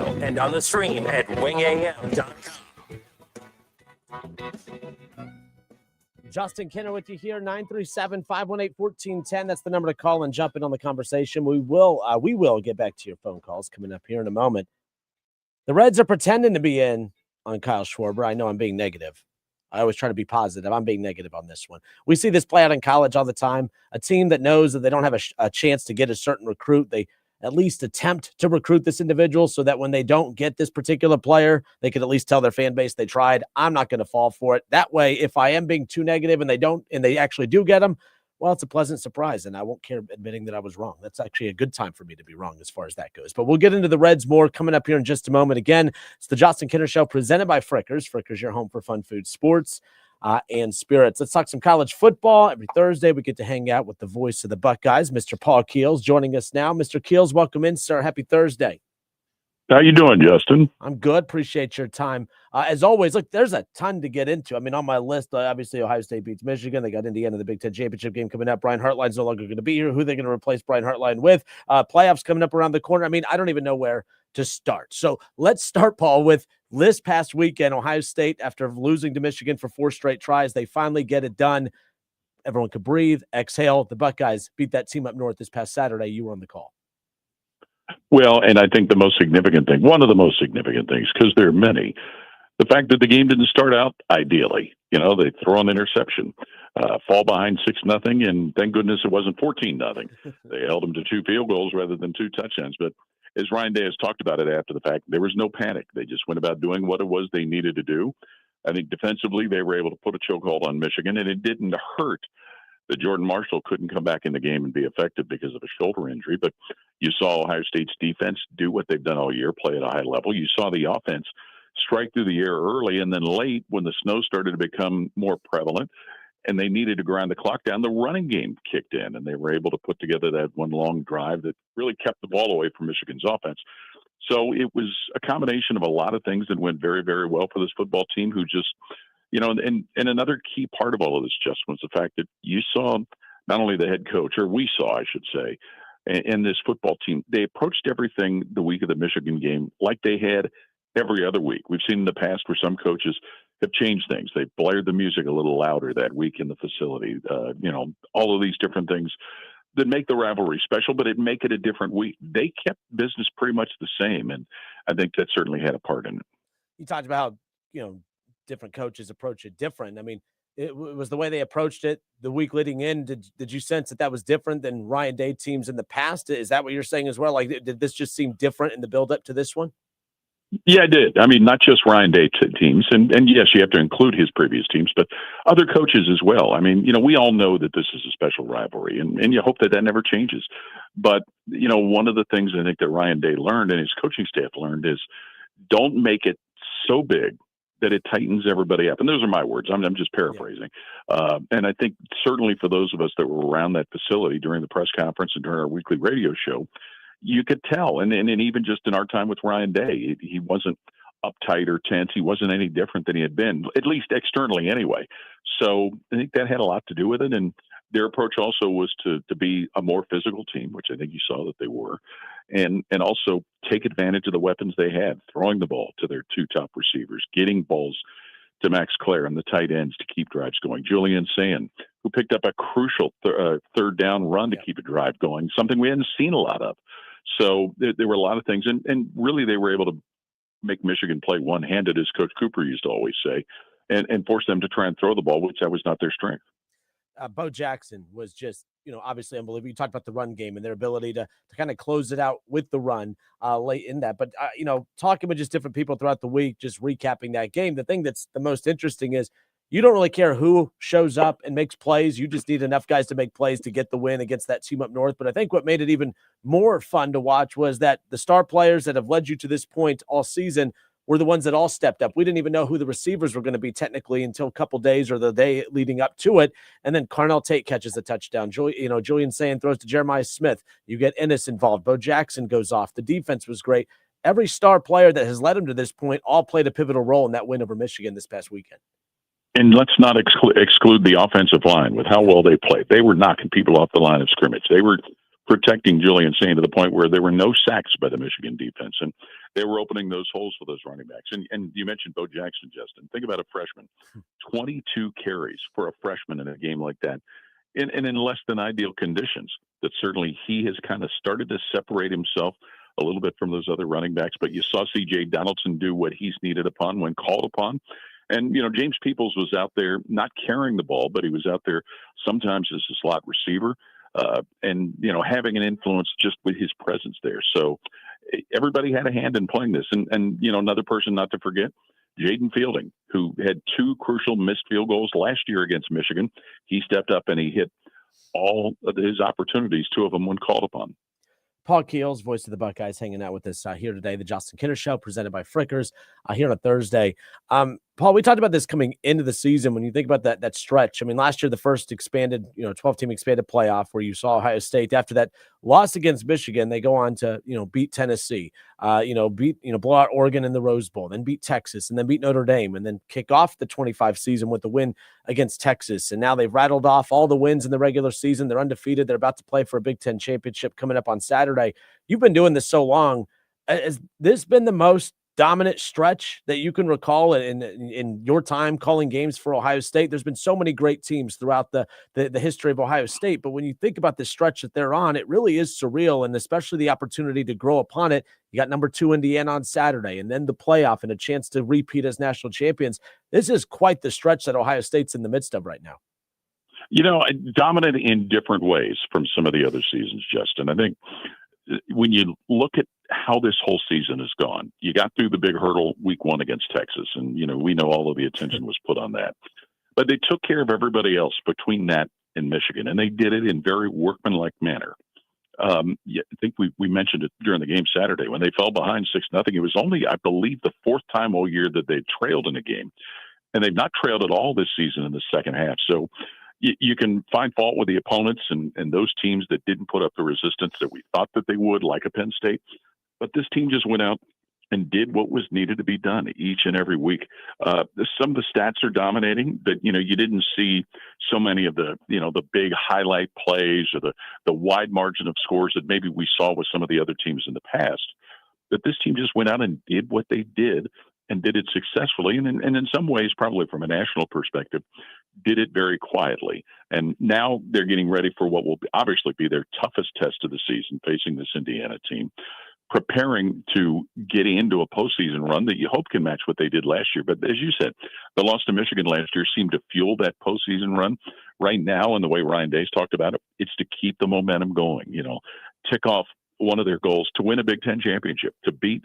and on the stream at wingam.com. Justin Kenner with you here, 937-518-1410. That's the number to call and jump in on the conversation. We will get back to your phone calls coming up here in a moment. The Reds are pretending to be in on Kyle Schwarber. I know I'm being negative. I always try to be positive. I'm being negative on this one. We see this play out in college all the time. A team that knows that they don't have a chance to get a certain recruit, they at least attempt to recruit this individual so that when they don't get this particular player, they can at least tell their fan base they tried. I'm not going to fall for it. That way, if I am being too negative and they actually do get them, well, it's a pleasant surprise, and I won't care admitting that I was wrong. That's actually a good time for me to be wrong as far as that goes. But we'll get into the Reds more coming up here in just a moment. Again, it's the Justin Kenner Show presented by Frickers. Frickers, your home for fun food, sports, and spirits. Let's talk some college football. Every Thursday, we get to hang out with the voice of the Buckeyes, Mr. Paul Keels, joining us now. Mr. Keels, welcome in, sir. Happy Thursday. How you doing, Justin? I'm good. Appreciate your time. As always, look, there's a ton to get into. I mean, on my list, obviously, Ohio State beats Michigan. They got Indiana in the Big Ten championship game coming up. Brian Hartline's no longer going to be here. Who are they going to replace Brian Hartline with? Playoffs coming up around the corner. I mean, I don't even know where to start. So let's start, Paul, with this past weekend, Ohio State, after losing to Michigan for 4 straight tries, they finally get it done. Everyone could breathe, exhale. The Buckeyes beat that team up north this past Saturday. You were on the call. Well, and I think the most significant thing, one of the most significant things, because there are many, the fact that the game didn't start out ideally. You know, they throw an interception, fall behind 6-0, and thank goodness it wasn't 14-0. They held them to 2 field goals rather than 2 touchdowns. But as Ryan Day has talked about it after the fact, there was no panic. They just went about doing what it was they needed to do. I think defensively they were able to put a chokehold on Michigan, and it didn't hurt that Jordan Marshall couldn't come back in the game and be effective because of a shoulder injury. But you saw Ohio State's defense do what they've done all year, play at a high level. You saw the offense strike through the air early, and then late when the snow started to become more prevalent and they needed to grind the clock down, the running game kicked in, and they were able to put together that one long drive that really kept the ball away from Michigan's offense. So it was a combination of a lot of things that went very, very well for this football team who just, you know, and another key part of all of this, Justin, was the fact that you saw not only the head coach, or we saw, I should say, and this football team, they approached everything the week of the Michigan game like they had every other week. We've seen in the past where some coaches have changed things. They blared the music a little louder that week in the facility. You know, all of these different things that make the rivalry special, but it make it a different week. They kept business pretty much the same, and I think that certainly had a part in it. You talked about how, you know, different coaches approach it different. I mean, it was the way they approached it the week leading in. Did you sense that was different than Ryan Day teams in the past? Is that what you're saying as well? Like, did this just seem different in the build up to this one? Yeah, I did. I mean, not just Ryan Day teams, and yes, you have to include his previous teams, but other coaches as well. I mean, you know, we all know that this is a special rivalry, and you hope that never changes. But, you know, one of the things I think that Ryan Day learned and his coaching staff learned is don't make it so big that it tightens everybody up. And those are my words. I'm just paraphrasing. Yeah. And I think certainly for those of us that were around that facility during the press conference and during our weekly radio show, you could tell. And even just in our time with Ryan Day, he wasn't uptight or tense. He wasn't any different than he had been, at least externally anyway. So I think that had a lot to do with it. And their approach also was to be a more physical team, which I think you saw that they were, and also take advantage of the weapons they had, throwing the ball to their 2 top receivers, getting balls to Max Clare and the tight ends to keep drives going. Julian Sand, who picked up a crucial third down run to keep a drive going, something we hadn't seen a lot of. So there were a lot of things, and really they were able to make Michigan play one-handed, as Coach Cooper used to always say, and force them to try and throw the ball, which that was not their strength. Bo Jackson was just, you know, obviously unbelievable. You talked about the run game and their ability to kind of close it out with the run late in that. But, you know, talking with just different people throughout the week, just recapping that game, the thing that's the most interesting is you don't really care who shows up and makes plays. You just need enough guys to make plays to get the win against that team up north. But I think what made it even more fun to watch was that the star players that have led you to this point all season were the ones that all stepped up. We didn't even know who the receivers were going to be technically until a couple days or the day leading up to it. And then Carnell Tate catches a touchdown. Julian Sand throws to Jeremiah Smith. You get Ennis involved. Bo Jackson goes off. The defense was great. Every star player that has led him to this point all played a pivotal role in that win over Michigan this past weekend. And let's not exclude the offensive line with how well they played. They were knocking people off the line of scrimmage. They were protecting Julian Sand to the point where there were no sacks by the Michigan defense. And They were opening those holes for those running backs. And you mentioned Bo Jackson, Justin. Think about a freshman. 22 carries for a freshman in a game like that. And in less than ideal conditions. That certainly he has kind of started to separate himself a little bit from those other running backs. But you saw C.J. Donaldson do what he's needed upon when called upon. And, James Peoples was out there not carrying the ball, but he was out there sometimes as a slot receiver and, having an influence just with his presence there. So everybody had a hand in playing this. And another person not to forget, Jaden Fielding, who had 2 crucial missed field goals last year against Michigan. He stepped up and he hit all of his opportunities, 2 of them when called upon. Paul Keels, voice of the Buckeyes, hanging out with us here today. The Justin Kinner Show, presented by Frickers, here on a Thursday. Paul, we talked about this coming into the season. When you think about that stretch, I mean, last year the first expanded, 12-team expanded playoff where you saw Ohio State. After that loss against Michigan, they go on to beat Tennessee, blow out Oregon in the Rose Bowl, then beat Texas, and then beat Notre Dame, and then kick off the 25 season with the win against Texas. And now they've rattled off all the wins in the regular season. They're undefeated. They're about to play for a Big Ten championship coming up on Saturday. You've been doing this so long. Has this been the most dominant stretch that you can recall in your time calling games for Ohio State? There's been so many great teams throughout the history of Ohio State, but when you think about the stretch that they're on, it really is surreal, and especially the opportunity to grow upon it. You got number 2 Indiana on Saturday, and then the playoff and a chance to repeat as national champions. This is quite the stretch that Ohio State's in the midst of right now. Dominant in different ways from some of the other seasons, Justin. I think when you look at how this whole season has gone, you got through the big hurdle week 1 against Texas, and we know all of the attention was put on that. But they took care of everybody else between that and Michigan, and they did it in very workmanlike manner. I think we mentioned it during the game Saturday when they fell behind 6-0. It was only, I believe, the 4th time all year that they trailed in a game, and they've not trailed at all this season in the second half. So you can find fault with the opponents and those teams that didn't put up the resistance that we thought that they would, like a Penn State. But this team just went out and did what was needed to be done each and every week. Some of the stats are dominating, but you didn't see so many of the the big highlight plays or the wide margin of scores that maybe we saw with some of the other teams in the past. But this team just went out and did what they did and did it successfully, and in some ways, probably from a national perspective, did it very quietly. And now they're getting ready for what will obviously be their toughest test of the season, facing this Indiana team, preparing to get into a postseason run that you hope can match what they did last year. But as you said, the loss to Michigan last year seemed to fuel that postseason run. Right now, and the way Ryan Day's talked about it, it's to keep the momentum going, tick off one of their goals to win a Big Ten championship, to beat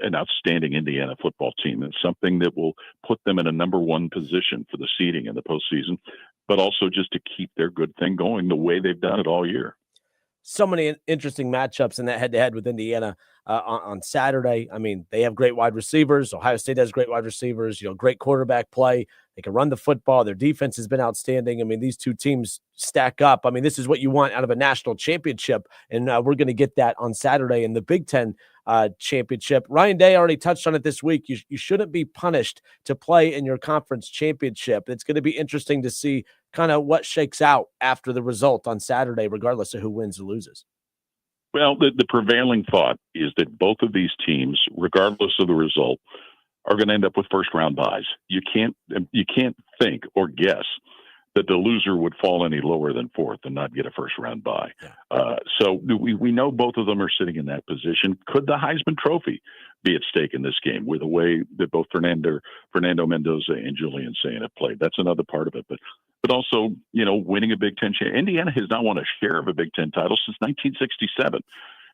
an outstanding Indiana football team. And something that will put them in a number 1 position for the seeding in the postseason, but also just to keep their good thing going the way they've done it all year. So many interesting matchups in that head-to-head with Indiana on Saturday. I mean, they have great wide receivers. Ohio State has great wide receivers, great quarterback play. They can run the football. Their defense has been outstanding. I mean, these two teams stack up. I mean, this is what you want out of a national championship, and we're going to get that on Saturday in the Big Ten championship. Ryan Day already touched on it this week. You shouldn't be punished to play in your conference championship. It's going to be interesting to see kind of what shakes out after the result on Saturday, regardless of who wins or loses. Well, the prevailing thought is that both of these teams, regardless of the result, are going to end up with first-round byes. You can't think or guess that the loser would fall any lower than 4th and not get a first-round bye. So we know both of them are sitting in that position. Could the Heisman Trophy be at stake in this game with the way that both Fernando Mendoza and Julian Sayin have played? That's another part of it. But also, winning a Big Ten championship. Indiana has not won a share of a Big Ten title since 1967.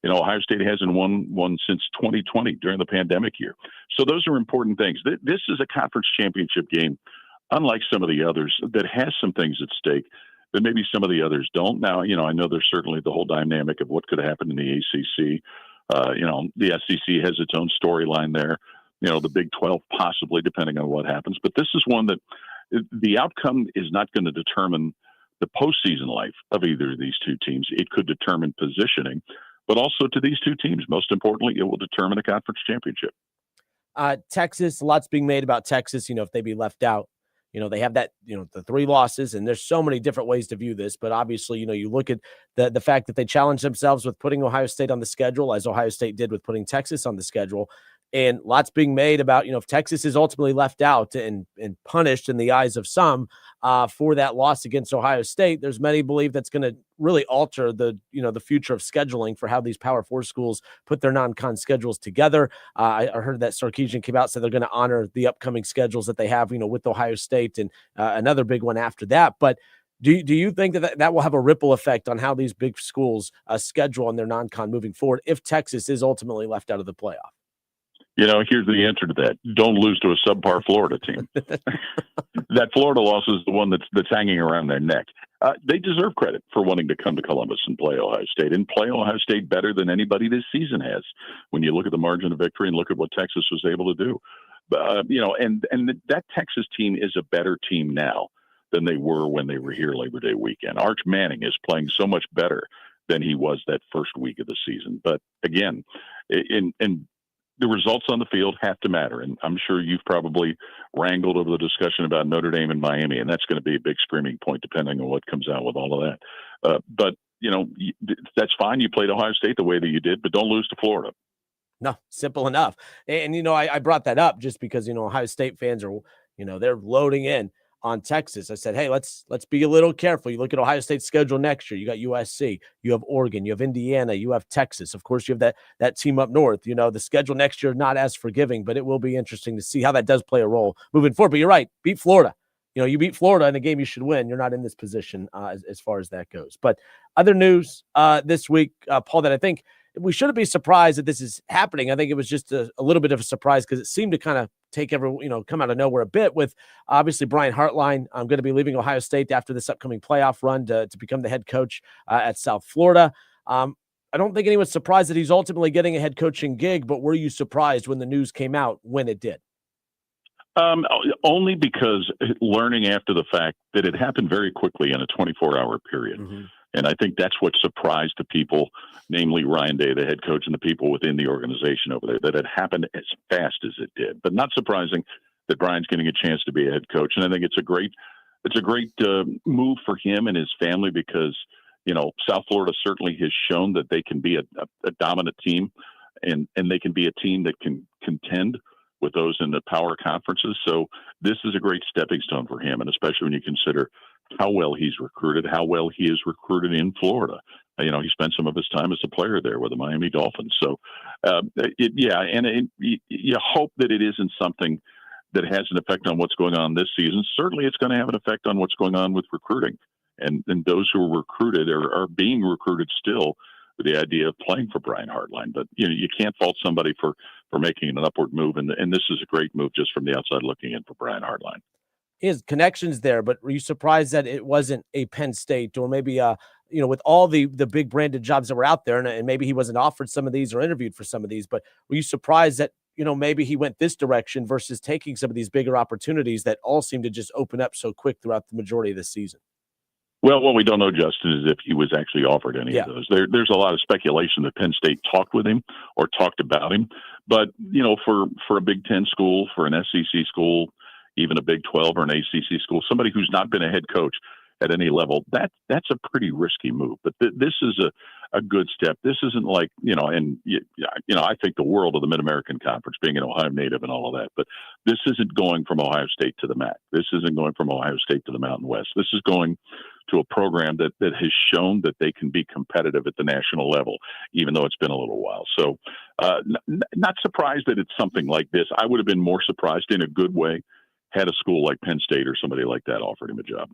Ohio State hasn't won one since 2020 during the pandemic year. So those are important things. This is a conference championship game, unlike some of the others, that has some things at stake that maybe some of the others don't. Now, I know there's certainly the whole dynamic of what could happen in the ACC. The SEC has its own storyline there. The Big 12 possibly, depending on what happens. But this is one that the outcome is not going to determine the postseason life of either of these two teams. It could determine positioning, but also to these two teams, most importantly, it will determine a conference championship. Texas, lots being made about Texas, if they be left out. They have that, the 3 losses, and there's so many different ways to view this. But obviously, you look at the fact that they challenged themselves with putting Ohio State on the schedule, as Ohio State did with putting Texas on the schedule. And lots being made about, if Texas is ultimately left out and punished in the eyes of some for that loss against Ohio State, there's many believe that's going to really alter the future of scheduling for how these Power 4 schools put their non-con schedules together. I heard that Sarkisian came out and said they're going to honor the upcoming schedules that they have, with Ohio State and another big one after that. But do you think that will have a ripple effect on how these big schools schedule on their non-con moving forward if Texas is ultimately left out of the playoff? Here's the answer to that. Don't lose to a subpar Florida team. That Florida loss is the one that's hanging around their neck. They deserve credit for wanting to come to Columbus and play Ohio State, and play Ohio State better than anybody this season has. When you look at the margin of victory and look at what Texas was able to do, and that Texas team is a better team now than they were when they were here Labor Day weekend. Arch Manning is playing so much better than he was that first week of the season. But again, the results on the field have to matter. And I'm sure you've probably wrangled over the discussion about Notre Dame and Miami, and that's going to be a big screaming point depending on what comes out with all of that. But that's fine. You played Ohio State the way that you did, but don't lose to Florida. No, simple enough. And I brought that up just because, Ohio State fans are, they're loading in on Texas. I said, hey, let's be a little careful. You look at Ohio State's schedule next year. You got USC, you have Oregon, you have Indiana, you have Texas. Of course, you have that team up north. The schedule next year not as forgiving, but it will be interesting to see how that does play a role moving forward. But you're right, beat Florida. You beat Florida in a game you should win. You're not in this position as far as that goes. But other news this week, Paul, that I think we shouldn't be surprised that this is happening. I think it was just a little bit of a surprise because it seemed to kind of come out of nowhere a bit with obviously Brian Hartline. I'm going to be leaving Ohio State after this upcoming playoff run to become the head coach at South Florida. I don't think anyone's surprised that he's ultimately getting a head coaching gig, but were you surprised when the news came out when it did? Only because learning after the fact that it happened very quickly in a 24-hour period. Mm-hmm. And I think that's what surprised the people, namely Ryan Day, the head coach, and the people within the organization over there, that it happened as fast as it did. But not surprising that Brian's getting a chance to be a head coach. And I think it's a great move for him and his family because, South Florida certainly has shown that they can be a dominant team and they can be a team that can contend with those in the power conferences. So this is a great stepping stone for him. And especially when you consider how well he's recruited, how well he is recruited in Florida. He spent some of his time as a player there with the Miami Dolphins. So, you hope that it isn't something that has an effect on what's going on this season. Certainly it's going to have an effect on what's going on with recruiting. And those who are recruited are being recruited still with the idea of playing for Brian Hartline. But, you can't fault somebody for making an upward move. And this is a great move just from the outside looking in for Brian Hartline. His connections there, but were you surprised that it wasn't a Penn State or maybe with all the big branded jobs that were out there, and maybe he wasn't offered some of these or interviewed for some of these, but were you surprised that maybe he went this direction versus taking some of these bigger opportunities that all seem to just open up so quick throughout the majority of the season? Well, what we don't know, Justin, is if he was actually offered any of those. There's a lot of speculation that Penn State talked with him or talked about him, but for a Big Ten school, for an SEC school, even a Big 12 or an ACC school, somebody who's not been a head coach at any level, that's a pretty risky move. But this is a good step. This isn't like, I think the world of the Mid-American Conference, being an Ohio native and all of that, but this isn't going from Ohio State to the MAC. This isn't going from Ohio State to the Mountain West. This is going to a program that has shown that they can be competitive at the national level, even though it's been a little while. So not surprised that it's something like this. I would have been more surprised in a good way had a school like Penn State or somebody like that offered him a job.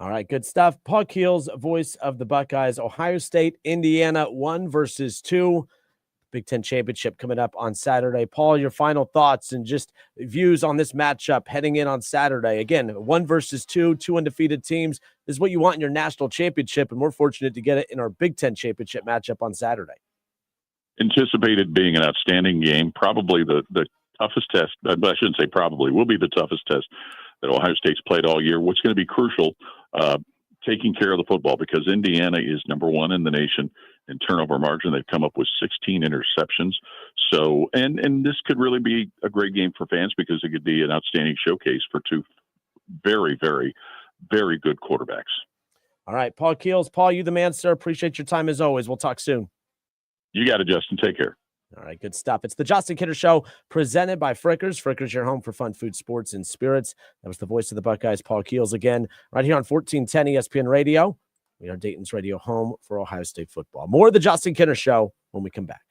All right, good stuff. Paul Keels, voice of the Buckeyes. Ohio State, Indiana, 1 versus 2. Big Ten championship coming up on Saturday. Paul, your final thoughts and just views on this matchup heading in on Saturday. Again, 1 versus 2, 2 undefeated teams. This is what you want in your national championship, and we're fortunate to get it in our Big Ten championship matchup on Saturday. Anticipated being an outstanding game, probably the toughest test, but I shouldn't say probably, will be the toughest test that Ohio State's played all year. What's going to be crucial, taking care of the football, because Indiana is number 1 in the nation in turnover margin. They've come up with 16 interceptions. So, and this could really be a great game for fans because it could be an outstanding showcase for two very, very, very good quarterbacks. All right, Paul Keels. Paul, you the man, sir. Appreciate your time as always. We'll talk soon. You got it, Justin. Take care. All right, good stuff. It's the Justin Kidder Show presented by Frickers. Frickers, your home for fun, food, sports, and spirits. That was the voice of the Buckeyes, Paul Keels, again, right here on 1410 ESPN Radio. We are Dayton's radio home for Ohio State football. More of the Justin Kidder Show when we come back.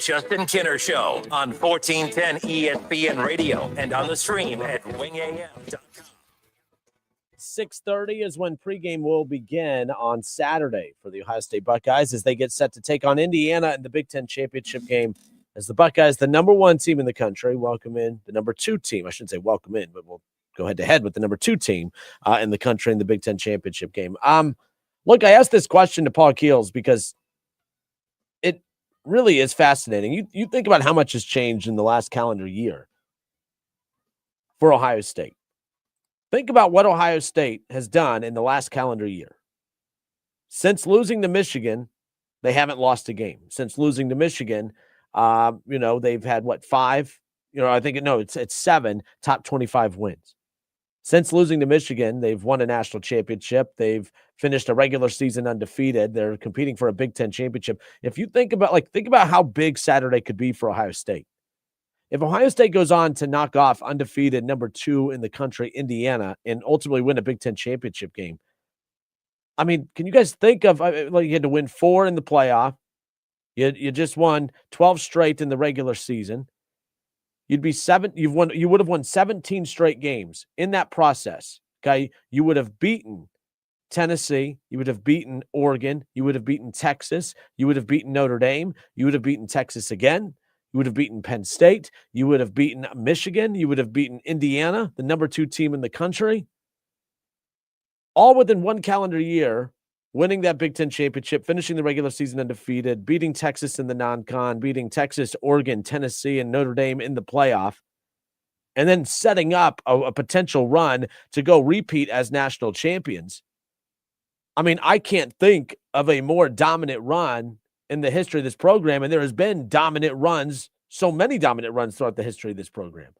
Justin Kinner Show on 1410 ESPN Radio and on the stream at wingam.com. 6:30 is when pregame will begin on Saturday for the Ohio State Buckeyes as they get set to take on Indiana in the Big Ten championship game. As the Buckeyes, the number one team in the country, welcome in the number two team. I shouldn't say welcome in, but we'll go head-to-head with the number two team in the country in the Big Ten championship game. Look, I asked this question to Paul Keels because it really is fascinating. You think about how much has changed in the last calendar year for Ohio State. Think about what Ohio State has done in the last calendar year. Since losing to Michigan, they haven't lost a game. Since losing to Michigan, they've had, five? It's 7 top 25 wins. Since losing to Michigan, they've won a national championship. They've finished a regular season undefeated. They're competing for a Big Ten championship. If you think about how big Saturday could be for Ohio State. If Ohio State goes on to knock off undefeated number 2 in the country, Indiana, and ultimately win a Big Ten championship game, I mean, can you guys think of, you had to win 4 in the playoff. You just won 12 straight in the regular season. You'd be 7. You would have won 17 straight games in that process. Okay. You would have beaten Tennessee. You would have beaten Oregon. You would have beaten Texas. You would have beaten Notre Dame. You would have beaten Texas again. You would have beaten Penn State. You would have beaten Michigan. You would have beaten Indiana, the number 2 team in the country. All within one calendar year, winning that Big Ten championship, finishing the regular season undefeated, beating Texas in the non-con, beating Texas, Oregon, Tennessee, and Notre Dame in the playoff, and then setting up a potential run to go repeat as national champions. I mean, I can't think of a more dominant run in the history of this program, and there has been so many dominant runs throughout the history of this program.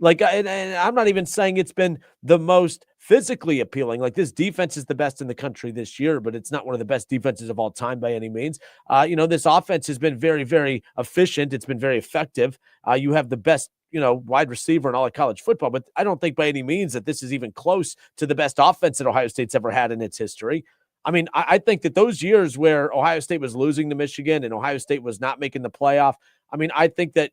And I'm not even saying it's been the most physically appealing. Like, this defense is the best in the country this year, but it's not one of the best defenses of all time by any means. This offense has been very, very efficient. It's been very effective. You have the best, wide receiver in all of college football, but I don't think by any means that this is even close to the best offense that Ohio State's ever had in its history. I mean, I think that those years where Ohio State was losing to Michigan and Ohio State was not making the playoff, I mean, I think that,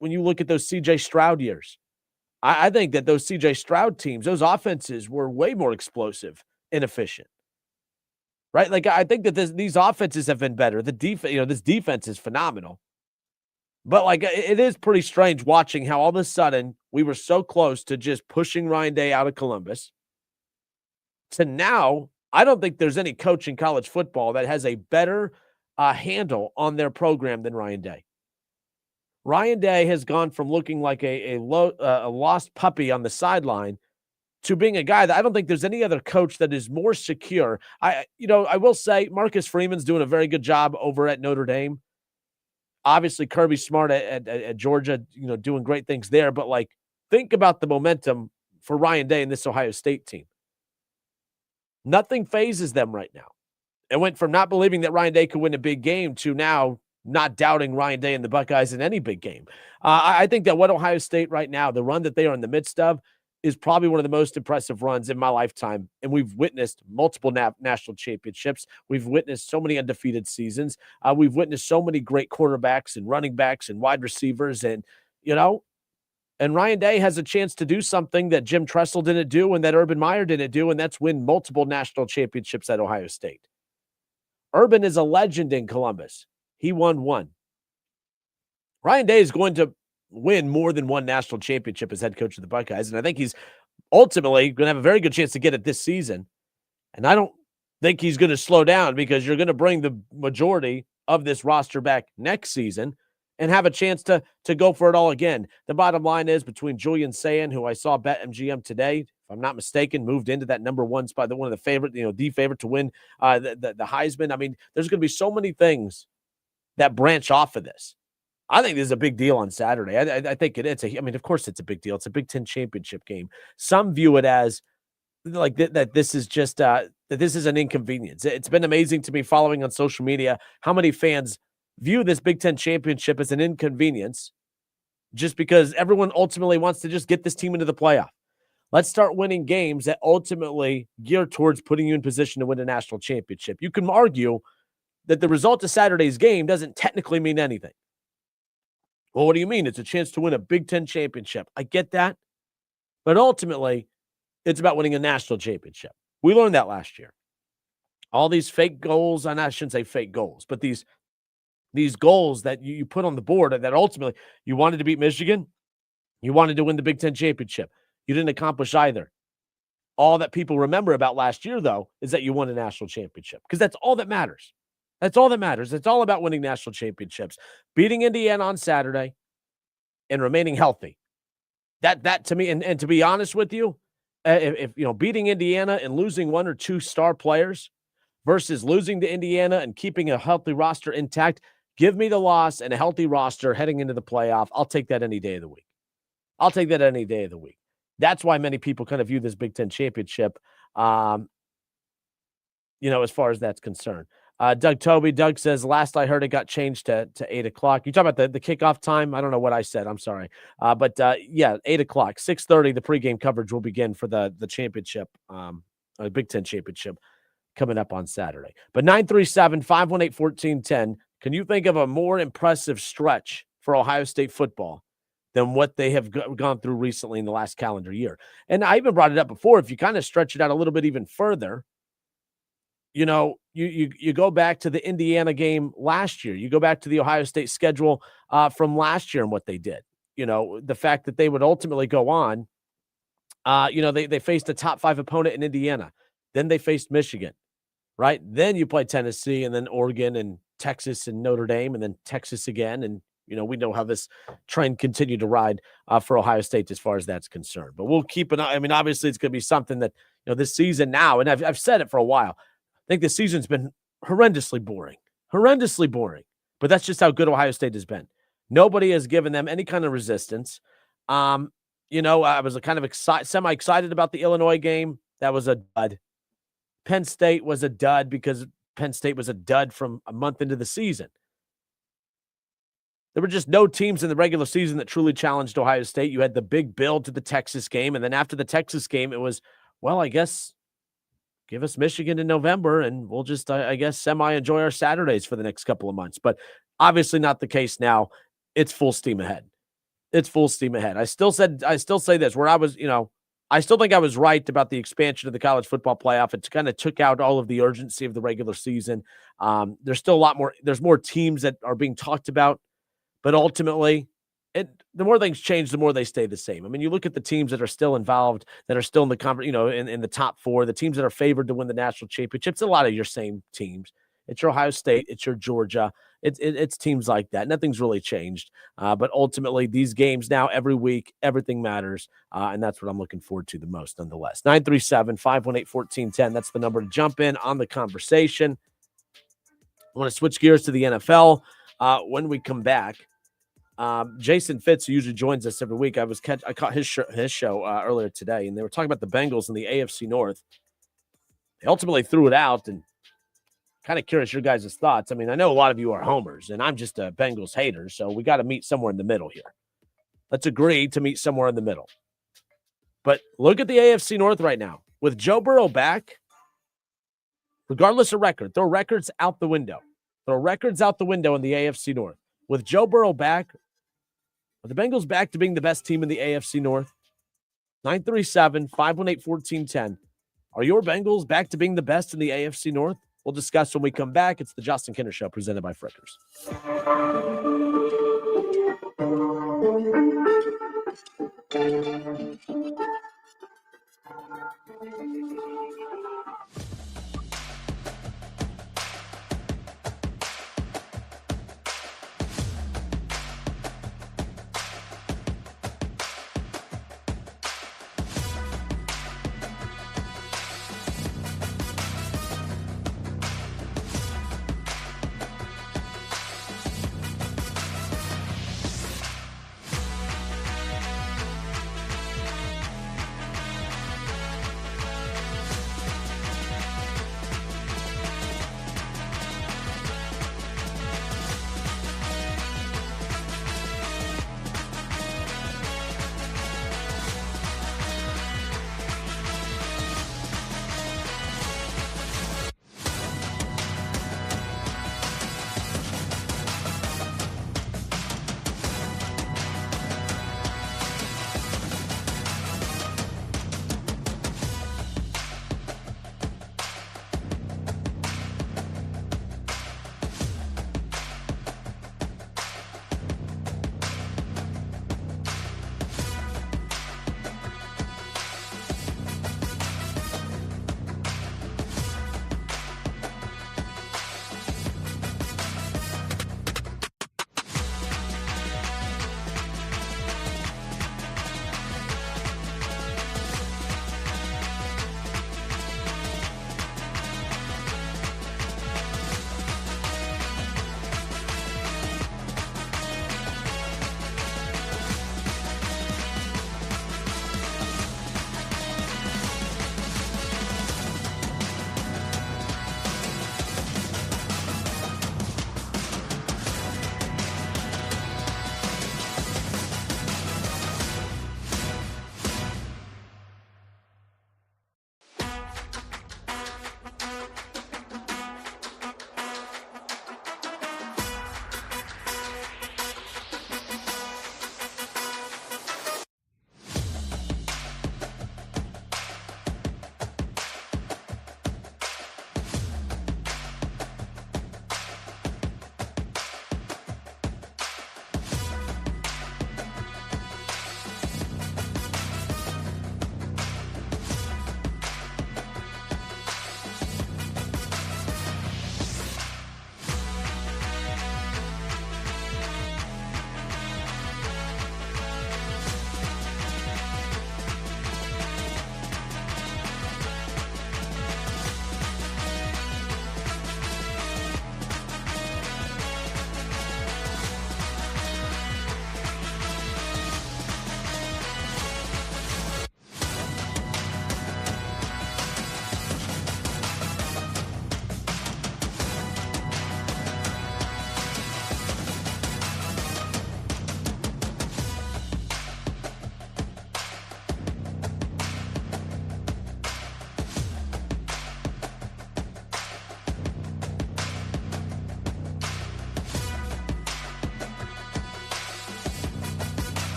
when you look at those C.J. Stroud years, I think that those C.J. Stroud teams, those offenses were way more explosive and efficient, right? Like, I think that these offenses have been better. The defense, this defense is phenomenal. But, it is pretty strange watching how all of a sudden we were so close to just pushing Ryan Day out of Columbus to now. I don't think there's any coach in college football that has a better handle on their program than Ryan Day. Ryan Day has gone from looking like a lost puppy on the sideline to being a guy that I don't think there's any other coach that is more secure. I will say Marcus Freeman's doing a very good job over at Notre Dame. Obviously, Kirby Smart at Georgia, doing great things there. But, think about the momentum for Ryan Day and this Ohio State team. Nothing phases them right now. It went from not believing that Ryan Day could win a big game to now not doubting Ryan Day and the Buckeyes in any big game. I think that what Ohio State right now, the run that they are in the midst of, is probably one of the most impressive runs in my lifetime. And we've witnessed multiple national championships. We've witnessed so many undefeated seasons. We've witnessed so many great quarterbacks and running backs and wide receivers. And Ryan Day has a chance to do something that Jim Tressel didn't do and that Urban Meyer didn't do, and that's win multiple national championships at Ohio State. Urban is a legend in Columbus. He won 1. Ryan Day is going to win more than 1 national championship as head coach of the Buckeyes, and I think he's ultimately going to have a very good chance to get it this season. And I don't think he's going to slow down because you're going to bring the majority of this roster back next season and have a chance to go for it all again. The bottom line is between Julian Sayin, who I saw bet MGM today, if I'm not mistaken, moved into that number 1 spot, one of the favorite, the favorite to win the Heisman. I mean, there's going to be so many things that branch off of this. I think this is a big deal on Saturday. I think it is. Of course it's a big deal. It's a Big Ten championship game. Some view it as that this is just that this is an inconvenience. It's been amazing to me following on social media how many fans view this Big Ten championship as an inconvenience just because everyone ultimately wants to just get this team into the playoff. Let's start winning games that ultimately gear towards putting you in position to win a national championship. You can argue that the result of Saturday's game doesn't technically mean anything. Well, what do you mean? It's a chance to win a Big Ten championship. I get that. But ultimately, it's about winning a national championship. We learned that last year. All these fake goals, and I shouldn't say fake goals, but these goals that you put on the board that ultimately you wanted to beat Michigan, you wanted to win the Big Ten championship. You didn't accomplish either. All that people remember about last year, though, is that you won a national championship because that's all that matters. That's all that matters. It's all about winning national championships, beating Indiana on Saturday, and remaining healthy. That to me, and to be honest with you, if beating Indiana and losing one or two star players versus losing to Indiana and keeping a healthy roster intact, give me the loss and a healthy roster heading into the playoff. I'll take that any day of the week. I'll take that any day of the week. That's why many people kind of view this Big Ten championship, as far as that's concerned. Doug says, last I heard it got changed to 8 o'clock. You talk about the kickoff time? I don't know what I said. I'm sorry. But 8 o'clock, 6:30, the pregame coverage will begin for the championship, Big Ten championship coming up on Saturday. But 937-518-1410, can you think of a more impressive stretch for Ohio State football than what they have gone through recently in the last calendar year? And I even brought it up before. If you kind of stretch it out a little bit even further, you go back to the Indiana game last year. You go back to the Ohio State schedule from last year and what they did. The fact that they would ultimately go on, they faced a top 5 opponent in Indiana. Then they faced Michigan, right? Then you play Tennessee and then Oregon and Texas and Notre Dame and then Texas again. And, we know how this trend continued to ride for Ohio State as far as that's concerned. But we'll keep an eye. I mean, obviously it's going to be something that, this season now, and I've said it for a while, I think this season's been horrendously boring, but that's just how good Ohio State has been. Nobody has given them any kind of resistance. I was kind of semi-excited about the Illinois game. That was a dud. Penn State was a dud because Penn State was a dud from a month into the season. There were just no teams in the regular season that truly challenged Ohio State. You had the big build to the Texas game, and then after the Texas game, it was, well, I guess give us Michigan in November, and we'll just, I guess, semi-enjoy our Saturdays for the next couple of months. But obviously not the case now. It's full steam ahead. I still say this, where I was, I still think I was right about the expansion of the college football playoff. It kind of took out all of the urgency of the regular season. There's still there's more teams that are being talked about, but ultimately, the more things change, the more they stay the same. I mean, you look at the teams that are still involved, that are still in the conference, in the top 4, the teams that are favored to win the national championship. It's a lot of your same teams. It's your Ohio State. It's your Georgia. It's teams like that. Nothing's really changed. But ultimately, these games now, every week, everything matters. And that's what I'm looking forward to the most, nonetheless. 937-518-1410. That's the number to jump in on the conversation. I want to switch gears to the NFL when we come back. Jason Fitz, who usually joins us every week, I caught his show earlier today, and they were talking about the Bengals in the AFC North. They ultimately threw it out, and kind of curious your guys' thoughts. I mean, I know a lot of you are homers, and I'm just a Bengals hater, so we got to meet somewhere in the middle here. Let's agree to meet somewhere in the middle. But look at the AFC North right now. With Joe Burrow back, regardless of record, throw records out the window. Throw records out the window in the AFC North. With Joe Burrow back, are the Bengals back to being the best team in the AFC North? 937-518-1410. Are your Bengals back to being the best in the AFC North? We'll discuss when we come back. It's the Justin Kinner Show presented by Frickers.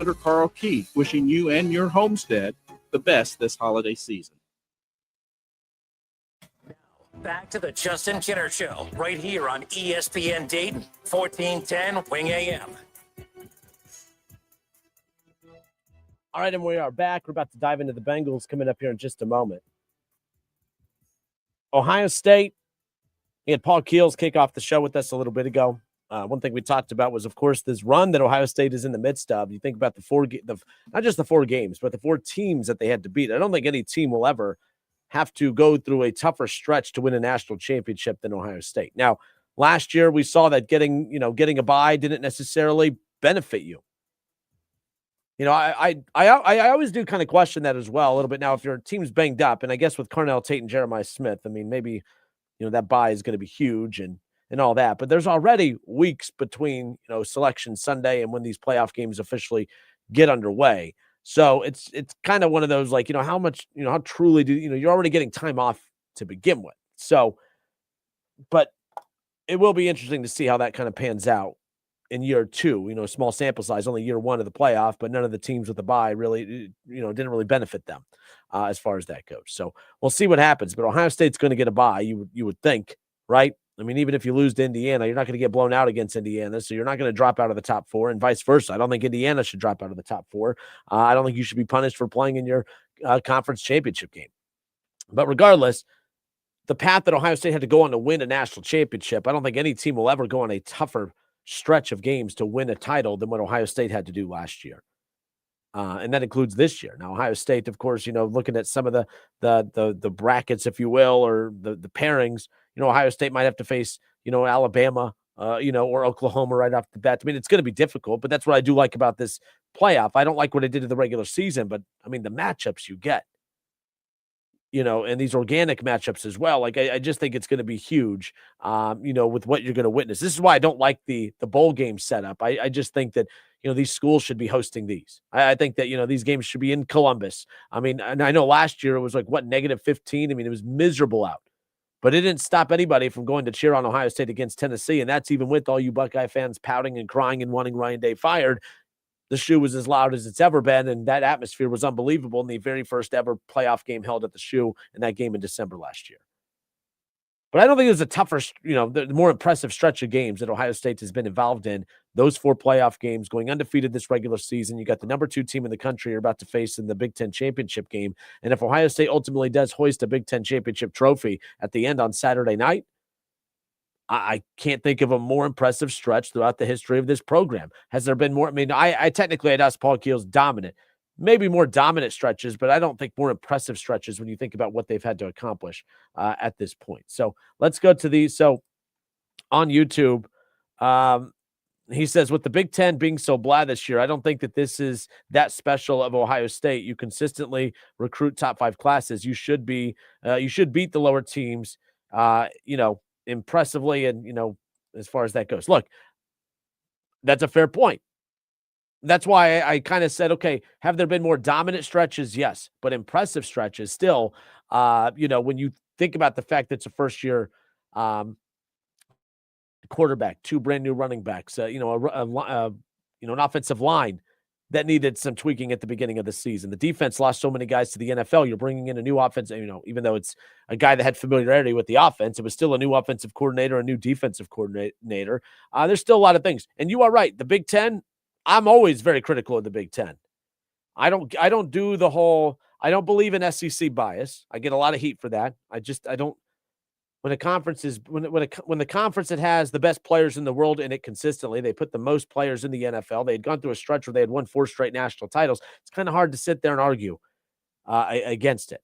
Carpenter Carl Keith, wishing you and your homestead the best this holiday season. Back to the Justin Kinner Show, right here on ESPN Dayton, 1410 Wing AM. All right, and we are back. We're about to dive into the Bengals coming up here in just a moment. Ohio State, we had Paul Keels kick off the show with us a little bit ago. One thing we talked about was, of course, this run that Ohio State is in the midst of. You think about not just the 4 games, but the 4 teams that they had to beat. I don't think any team will ever have to go through a tougher stretch to win a national championship than Ohio State. Now, last year we saw that getting a bye didn't necessarily benefit you. I always do kind of question that as well a little bit. Now, if your team's banged up, and I guess with Carnell Tate and Jeremiah Smith, I mean, maybe that bye is going to be huge and all that. But there's already weeks between Selection Sunday and when these playoff games officially get underway. So it's kind of one of those, like, how much, how truly do, you're already getting time off to begin with. So, but it will be interesting to see how that kind of pans out in year 2, small sample size, only year 1 of the playoff, but none of the teams with the bye really, didn't really benefit them as far as that goes. So we'll see what happens, but Ohio State's going to get a bye. You would think, right? I mean, even if you lose to Indiana, you're not going to get blown out against Indiana, so you're not going to drop out of the top 4, and vice versa. I don't think Indiana should drop out of the top 4. I don't think you should be punished for playing in your conference championship game. But regardless, the path that Ohio State had to go on to win a national championship, I don't think any team will ever go on a tougher stretch of games to win a title than what Ohio State had to do last year. And that includes this year. Now, Ohio State, of course, looking at some of the brackets, if you will, or the pairings, Ohio State might have to face, Alabama, or Oklahoma right off the bat. I mean, it's going to be difficult, but that's what I do like about this playoff. I don't like what I did in the regular season, but I mean, the matchups you get, and these organic matchups as well. Like, I just think it's going to be huge, with what you're going to witness. This is why I don't like the bowl game setup. I just think that, these schools should be hosting these. I think that, these games should be in Columbus. I mean, and I know last year it was like, -15? I mean, it was miserable out. But it didn't stop anybody from going to cheer on Ohio State against Tennessee, and that's even with all you Buckeye fans pouting and crying and wanting Ryan Day fired. The shoe was as loud as it's ever been, and that atmosphere was unbelievable in the very first ever playoff game held at the shoe in that game in December last year. But I don't think it was a tougher, the more impressive stretch of games that Ohio State has been involved in. Those 4 playoff games, going undefeated this regular season. You got the number 2 team in the country you're about to face in the Big Ten championship game. And if Ohio State ultimately does hoist a Big Ten championship trophy at the end on Saturday night, I can't think of a more impressive stretch throughout the history of this program. Has there been more? I mean, I technically had asked Paul Keels dominant. Maybe more dominant stretches, but I don't think more impressive stretches when you think about what they've had to accomplish at this point. So let's go to these. So on YouTube, he says, with the Big Ten being so blah this year, I don't think that this is that special of Ohio State. You consistently recruit top 5 classes. You should beat the lower teams, impressively. And, as far as that goes, look, that's a fair point. That's why I kind of said, okay, have there been more dominant stretches? Yes, but impressive stretches still. When you think about the fact that it's a first-year quarterback, 2 brand new running backs, an offensive line that needed some tweaking at the beginning of the season. The defense lost so many guys to the NFL. You're bringing in a new offense, even though it's a guy that had familiarity with the offense, it was still a new offensive coordinator, a new defensive coordinator. There's still a lot of things. And you are right. The Big Ten, I'm always very critical of the Big Ten. I don't believe in SEC bias. I get a lot of heat for that. When a conference is when the conference that has the best players in the world in it consistently, they put the most players in the NFL. They had gone through a stretch where they had won 4 straight national titles. It's kind of hard to sit there and argue against it.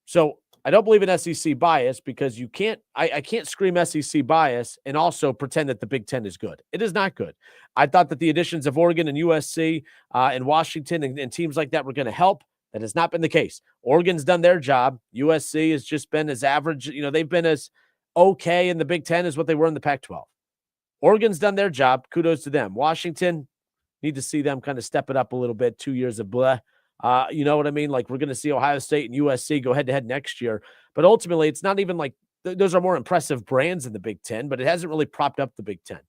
So I don't believe in SEC bias because you can't. I can't scream SEC bias and also pretend that the Big Ten is good. It is not good. I thought that the additions of Oregon and USC and Washington and teams like that were going to help. That has not been the case. Oregon's done their job. USC has just been as average. They've been as okay in the Big Ten as what they were in the Pac-12. Oregon's done their job. Kudos to them. Washington, need to see them kind of step it up a little bit. 2 years of blah. You know what I mean? Like, we're going to see Ohio State and USC go head-to-head next year. But ultimately, it's not even like those are more impressive brands in the Big Ten, but it hasn't really propped up the Big Ten.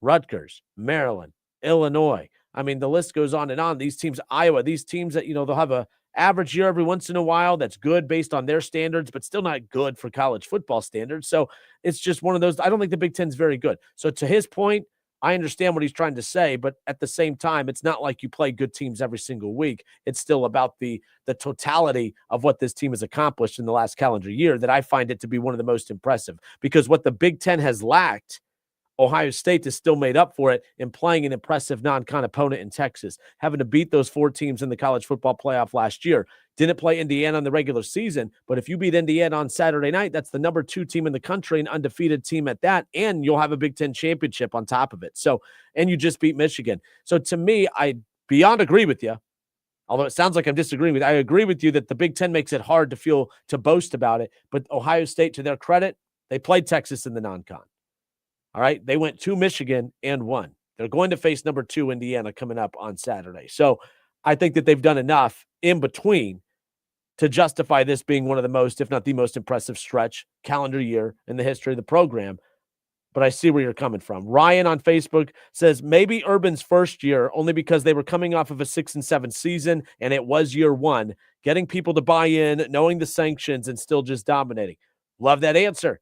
Rutgers, Maryland, Illinois, I mean, the list goes on and on. These teams, Iowa, these teams that, they'll have a average year every once in a while that's good based on their standards, but still not good for college football standards. So it's just one of those. I don't think the Big Ten is very good. So to his point, I understand what he's trying to say, but at the same time, it's not like you play good teams every single week. It's still about the totality of what this team has accomplished in the last calendar year that I find it to be one of the most impressive, because what the Big Ten has lacked, Ohio State has still made up for it in playing an impressive non-con opponent in Texas, having to beat those 4 teams in the college football playoff last year. Didn't play Indiana in the regular season, but if you beat Indiana on Saturday night, that's the number 2 team in the country, an undefeated team at that, and you'll have a Big Ten championship on top of it. So, and you just beat Michigan. So to me, I beyond agree with you, although it sounds like I'm disagreeing with you. I agree with you that the Big Ten makes it hard to boast about it, but Ohio State, to their credit, they played Texas in the non-con. All right. They went to Michigan and won. They're going to face number 2 Indiana coming up on Saturday. So I think that they've done enough in between to justify this being one of the most, if not the most impressive stretch calendar year in the history of the program. But I see where you're coming from. Ryan on Facebook says maybe Urban's first year, only because they were coming off of a 6-7 season and it was year 1, getting people to buy in, knowing the sanctions, and still just dominating. Love that answer.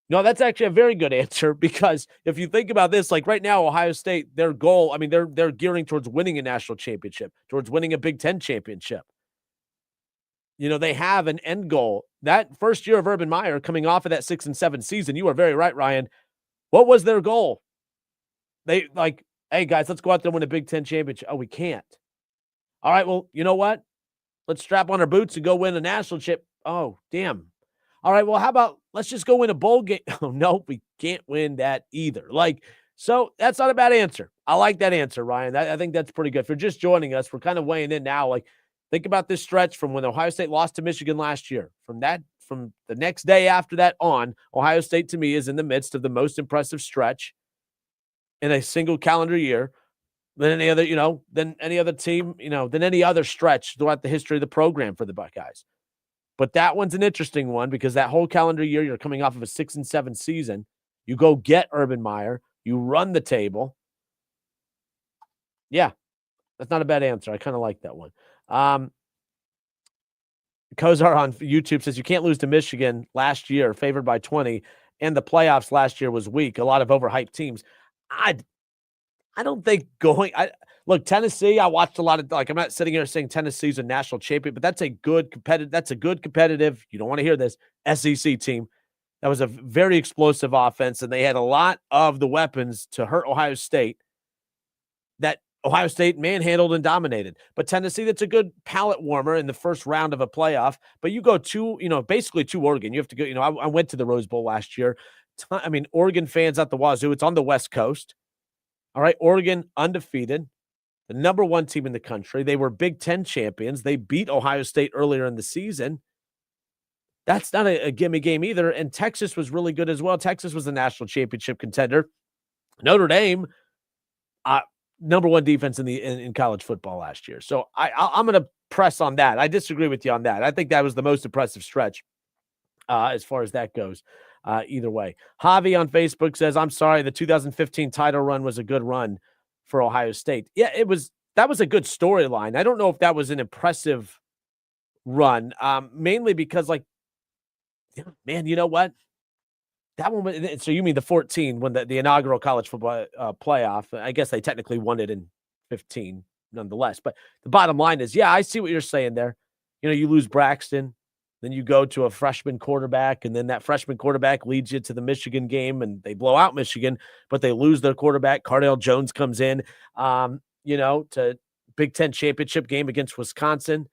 No, that's actually a very good answer, because if you think about this, like right now, Ohio State, their goal, I mean, they're gearing towards winning a national championship, towards winning a Big Ten championship. They have an end goal. That first year of Urban Meyer, coming off of that 6-7 season, you are very right, Ryan. What was their goal? They like, hey guys, let's go out there and win a Big Ten championship. Oh, we can't. All right, well, you know what? Let's strap on our boots and go win a national chip. Oh, damn. All right, well, how about let's just go win a bowl game? Oh, no, we can't win that either. So that's not a bad answer. I like that answer, Ryan. I think that's pretty good. If you're just joining us, we're kind of weighing in now. Think about this stretch from when Ohio State lost to Michigan last year. From the next day after that on, Ohio State to me is in the midst of the most impressive stretch in a single calendar year than any other, than any other team, than any other stretch throughout the history of the program for the Buckeyes. But that one's an interesting one, because that whole calendar year, you're coming off of a 6-7 season. You go get Urban Meyer. You run the table. Yeah, that's not a bad answer. I kind of like that one. Kozar on YouTube says you can't lose to Michigan last year, favored by 20, and the playoffs last year was weak. A lot of overhyped teams. I don't think Look, Tennessee, I watched a lot of, I'm not sitting here saying Tennessee's a national champion, but that's a good competitive, you don't want to hear this, SEC team. That was a very explosive offense, and they had a lot of the weapons to hurt Ohio State that Ohio State manhandled and dominated. But Tennessee, that's a good palate warmer in the first round of a playoff. But you go basically to Oregon. You have to go, I went to the Rose Bowl last year. Oregon fans at the wazoo. It's on the West Coast. All right, Oregon undefeated. The number 1 team in the country. They were Big Ten champions. They beat Ohio State earlier in the season. That's not a gimme game either. And Texas was really good as well. Texas was the national championship contender. Notre Dame, number 1 defense in college football last year. So I'm going to press on that. I disagree with you on that. I think that was the most impressive stretch as far as that goes. Either way. Javi on Facebook says, I'm sorry, the 2015 title run was a good run for Ohio State. Yeah, that was a good storyline. I don't know if that was an impressive run, mainly because, man, you know what? That one, so you mean the 14, when the inaugural college football playoff, I guess they technically won it in 15 nonetheless. But the bottom line is, yeah, I see what you're saying there. You lose Braxton, then you go to a freshman quarterback, and then that freshman quarterback leads you to the Michigan game, and they blow out Michigan, but they lose their quarterback. Cardale Jones comes in, to Big Ten championship game against Wisconsin.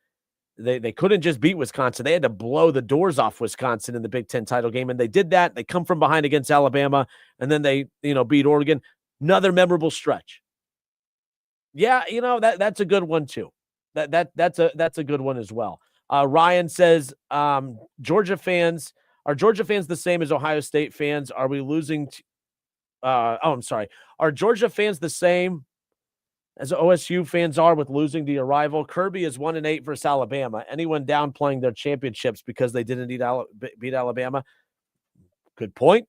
They couldn't just beat Wisconsin. They had to blow the doors off Wisconsin in the Big Ten title game, and they did that. They come from behind against Alabama, and then they, beat Oregon. Another memorable stretch. Yeah, that's a good one too. That's a good one as well. Ryan says, Georgia fans, are Georgia fans the same as Ohio State fans? Are we losing? I'm sorry. Are Georgia fans the same as OSU fans are with losing to your rival? Kirby is 1-8 versus Alabama. Anyone downplaying their championships because they didn't beat Alabama? Good point.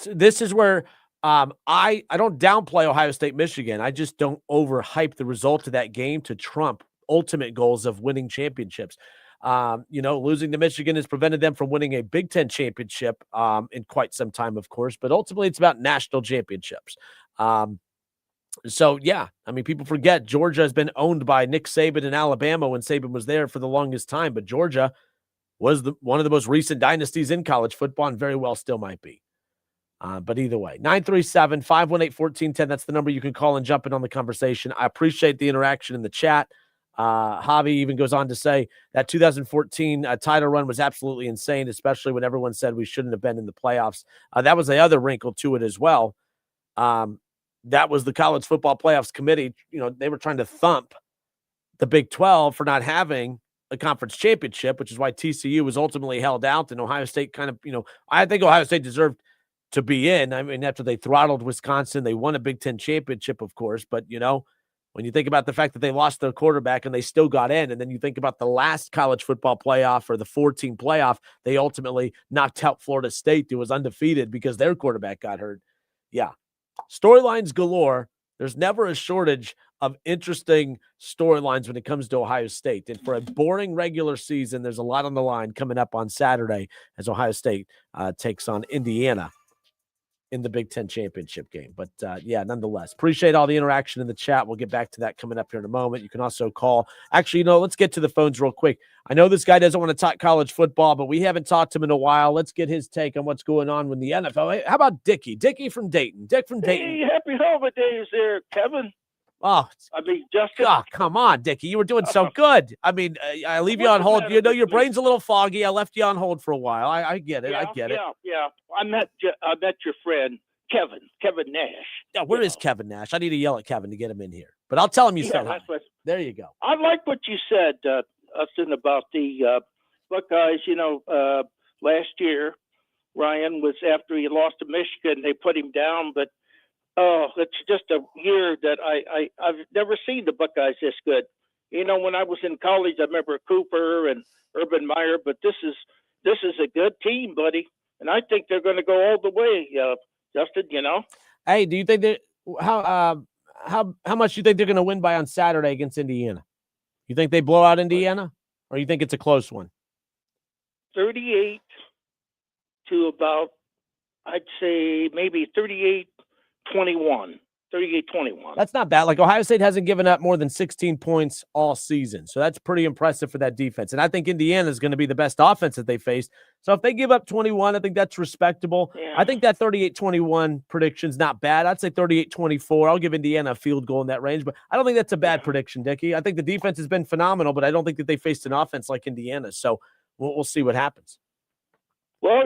This is where I don't downplay Ohio State, Michigan. I just don't overhype the result of that game to trump ultimate goals of winning championships. Losing to Michigan has prevented them from winning a Big Ten championship in quite some time, of course, but ultimately it's about national championships. So, yeah, I mean, people forget Georgia has been owned by Nick Saban in Alabama when Saban was there for the longest time, but Georgia was one of the most recent dynasties in college football and very well still might be. But either way, 937-518-1410. That's the number you can call and jump in on the conversation. I appreciate the interaction in the chat. Javi even goes on to say that 2014 title run was absolutely insane, especially when everyone said we shouldn't have been in the playoffs. That was the other wrinkle to it as well. That was the college football playoffs committee. They were trying to thump the Big 12 for not having a conference championship, which is why TCU was ultimately held out. And Ohio State I think Ohio State deserved to be in. I mean, after they throttled Wisconsin, they won a Big Ten championship, of course. But, when you think about the fact that they lost their quarterback and they still got in, and then you think about the last college football playoff or the 14 playoff, they ultimately knocked out Florida State, who was undefeated because their quarterback got hurt. Yeah. Storylines galore. There's never a shortage of interesting storylines when it comes to Ohio State. And for a boring regular season, there's a lot on the line coming up on Saturday as Ohio State takes on Indiana in the Big Ten championship game. But nonetheless, appreciate all the interaction in the chat. We'll get back to that coming up here in a moment. You can also call. Actually, let's get to the phones real quick. I know this guy doesn't want to talk college football, but we haven't talked to him in a while. Let's get his take on what's going on with the NFL. Hey, how about Dickie? Dickie from Dayton. Dick from Dayton. Hey, happy holidays there, Kevin. Oh, Justin. God, come on, Dickie. You were doing so good. I mean, I leave you on hold. Your brain's a little foggy. I left you on hold for a while. I get it. I get it. Yeah. I met your friend, Kevin Nash. Yeah, where is Kevin Nash? I need to yell at Kevin to get him in here. But I'll tell him you said hi. There you go. I like what you said, Austin, about the Buckeyes. Last year, Ryan was after he lost to Michigan. They put him down, but it's just a year that I've never seen the Buckeyes this good. When I was in college, I remember Cooper and Urban Meyer, but this is a good team, buddy, and I think they're going to go all the way. Justin, Hey, do you think that how much do you think they're going to win by on Saturday against Indiana? You think they blow out Indiana, or you think it's a close one? 38 to about, I'd say maybe 38-21. 38-21. That's not bad. Like, Ohio State hasn't given up more than 16 points all season. So that's pretty impressive for that defense. And I think Indiana is going to be the best offense that they faced. So if they give up 21, I think that's respectable. Yeah. I think that 38-21 prediction's not bad. I'd say 38-24. I'll give Indiana a field goal in that range, but I don't think that's a bad prediction, Dickie. I think the defense has been phenomenal, but I don't think that they faced an offense like Indiana. So we'll see what happens. Well,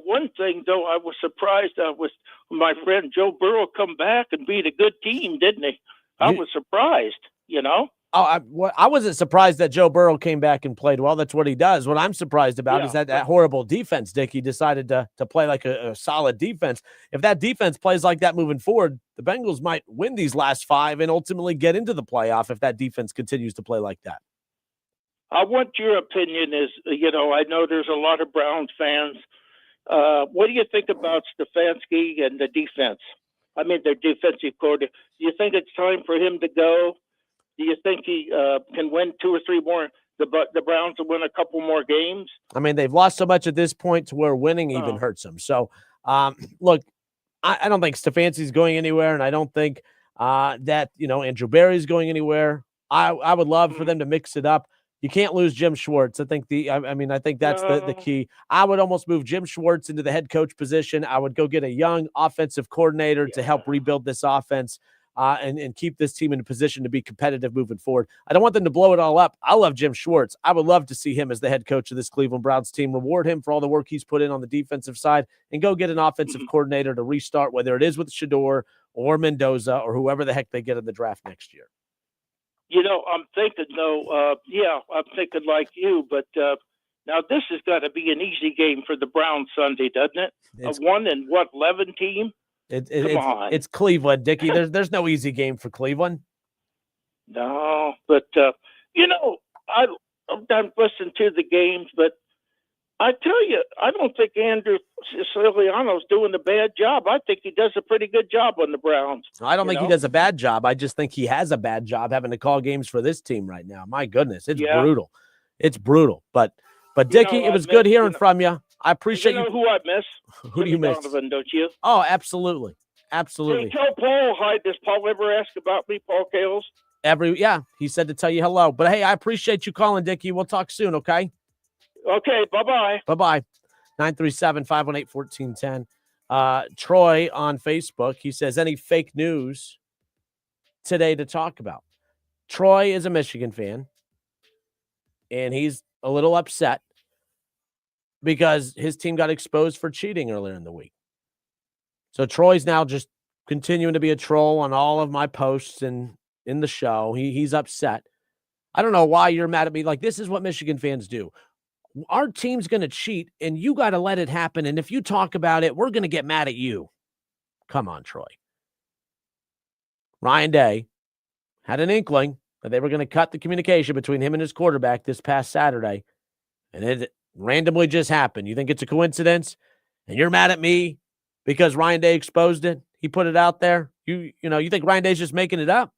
one thing, though, I was surprised was my friend Joe Burrow come back and beat a good team, didn't he? I was surprised, Oh, I wasn't surprised that Joe Burrow came back and played well. That's what he does. What I'm surprised about is that horrible defense, Dickie, decided to play like a solid defense. If that defense plays like that moving forward, the Bengals might win these last 5 and ultimately get into the playoff if that defense continues to play like that. I want your opinion I know there's a lot of Browns fans. What do you think about Stefanski and the defense? I mean, their defensive coordinator. Do you think it's time for him to go? Do you think he can win 2 or 3 more? The Browns will win a couple more games? I mean, they've lost so much at this point to where winning even hurts them. So, look, I don't think Stefanski's going anywhere, and I don't think that, Andrew Berry's going anywhere. I would love for them to mix it up. You can't lose Jim Schwartz. I think I think that's the key. I would almost move Jim Schwartz into the head coach position. I would go get a young offensive coordinator to help rebuild this offense and keep this team in a position to be competitive moving forward. I don't want them to blow it all up. I love Jim Schwartz. I would love to see him as the head coach of this Cleveland Browns team, reward him for all the work he's put in on the defensive side, and go get an offensive coordinator to restart, whether it is with Shador or Mendoza or whoever the heck they get in the draft next year. I'm thinking, though, I'm thinking like you, but now this has got to be an easy game for the Browns Sunday, doesn't it? It's, a 1-11 team? Come on. It's Cleveland, Dickie. There's no easy game for Cleveland. No, but, I'm listening to the games, but I tell you, I don't think Andrew Siciliano's doing a bad job. I think he does a pretty good job on the Browns. I don't think he does a bad job. I just think he has a bad job having to call games for this team right now. My goodness, it's brutal. It's brutal. But Dickie, it was good hearing from you. I appreciate you. You know who I miss? Who do you miss? Donovan, don't you? Oh, absolutely. Absolutely. Hey, tell Paul hi. Does Paul ever ask about me, Paul Keels? He said to tell you hello. But hey, I appreciate you calling, Dickie. We'll talk soon, okay? Okay, bye-bye. Bye-bye. 937-518-1410. Troy on Facebook, he says, any fake news today to talk about? Troy is a Michigan fan, and he's a little upset because his team got exposed for cheating earlier in the week. So Troy's now just continuing to be a troll on all of my posts and in the show. He's upset. I don't know why you're mad at me. Like, this is what Michigan fans do. Our team's going to cheat, and you got to let it happen. And if you talk about it, we're going to get mad at you. Come on, Troy. Ryan Day had an inkling that they were going to cut the communication between him and his quarterback this past Saturday, and it randomly just happened. You think it's a coincidence? And you're mad at me because Ryan Day exposed it? He put it out there? You think Ryan Day's just making it up?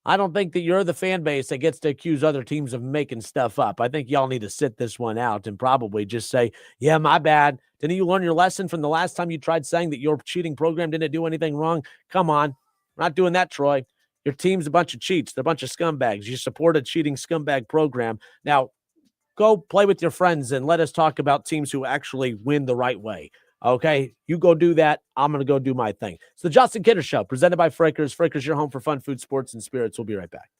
I don't think that you're the fan base that gets to accuse other teams of making stuff up. I think y'all need to sit this one out and probably just say, yeah, my bad. Didn't you learn your lesson from the last time you tried saying that your cheating program didn't do anything wrong? Come on. We're not doing that, Troy. Your team's a bunch of cheats. They're a bunch of scumbags. You support a cheating scumbag program. Now, go play with your friends and let us talk about teams who actually win the right way. Okay, you go do that. I'm going to go do my thing. It's the Justin Kidder Show, presented by Frickers. Frickers, your home for fun, food, sports, and spirits. We'll be right back.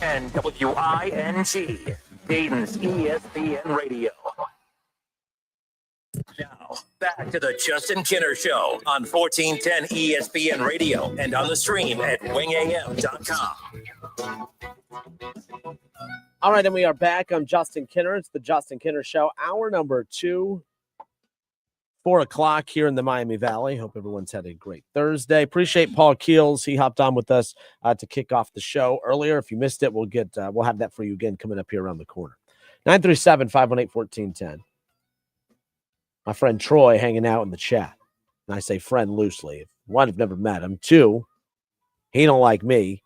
and WING, Dayton's ESPN Radio. Now, back to the Justin Kinner Show on 1410 ESPN Radio and on the stream at wingam.com. All right, and we are back. I'm Justin Kinner. It's the Justin Kinner Show, hour number 2, 4 o'clock here in the Miami Valley. Hope everyone's had a great Thursday. Appreciate Paul Keels. He hopped on with us to kick off the show earlier. If you missed it, we'll have that for you again coming up here around the corner. 937-518-1410. My friend Troy hanging out in the chat. And I say friend loosely. One, I've never met him. Two, he don't like me.